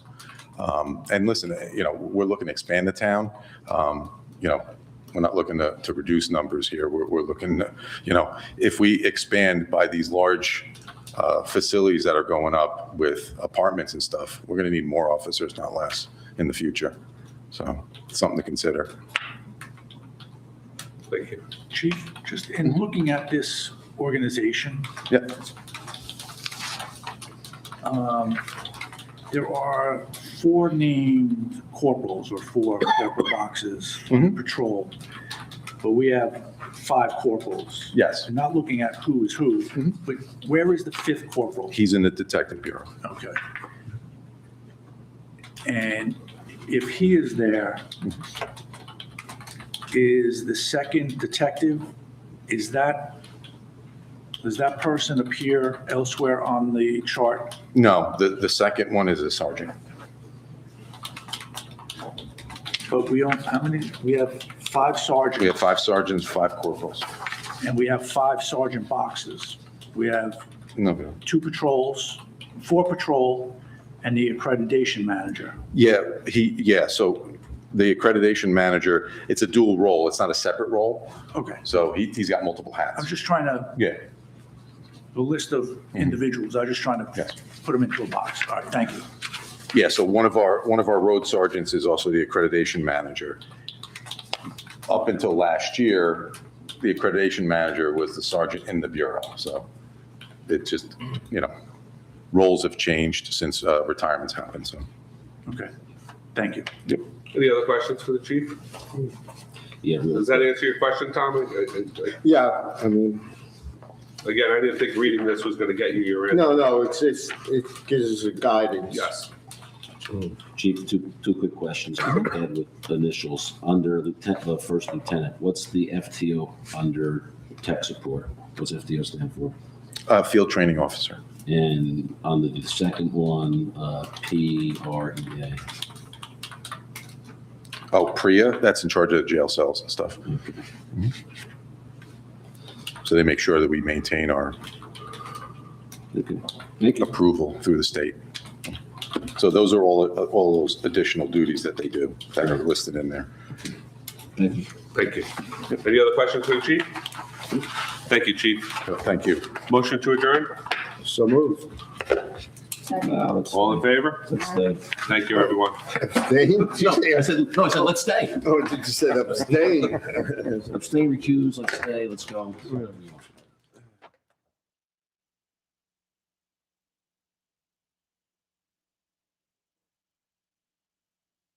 and listen, we're looking to expand the town. We're not looking to reduce numbers here. We're looking to, if we expand by these large facilities that are going up with apartments and stuff, we're going to need more officers, not less, in the future. So it's something to consider. Thank you. Chief, just in looking at this organization, Yep. There are 4 named corporals or 4 corporal boxes for the patrol, but we have 5 corporals. Yes. I'm not looking at who is who, but where is the 5th corporal? He's in the detective bureau. Okay. And if he is there, is the second detective, does that person appear elsewhere on the chart? No, the second one is a sergeant. But we don't, how many, we have 5 sergeants. We have 5 sergeants, 5 corporals. And we have 5 sergeant boxes. We have No. 2 patrols, 4 patrol, and the accreditation manager. Yeah, so the accreditation manager, it's a dual role. It's not a separate role. Okay. So he's got multiple hats. I'm just trying to, Yeah. the list of individuals, I'm just trying to Yes. put them into a box. All right, thank you. Yeah, so one of our road sergeants is also the accreditation manager. Up until last year, the accreditation manager was the sergeant in the bureau. So it just, roles have changed since retirements happened, so. Okay, thank you. Yep. Any other questions for the chief? Yeah, really Does that answer your question, Tom? Yeah, I mean, Again, I didn't think reading this was going to get you your answer. no, it gives us a guidance. Yes. Chief, two quick questions. I'll add with initials. Under the first lieutenant, what's the FTO under tech support? What's FTO stand for? Field training officer. And under the second one, PREA. Oh, Priya, that's in charge of the jail cells and stuff. So they make sure that we maintain our Thank you. approval through the state. So those are all those additional duties that they do that are listed in there. Thank you. Thank you. Any other questions for the chief? Thank you, chief. Thank you. Motion to adjourn? So moved. All in favor? Let's stay. Thank you, everyone. Abstain? I said, let's stay. Oh, did you say abstain? Abstain, recuse, let's stay, let's go.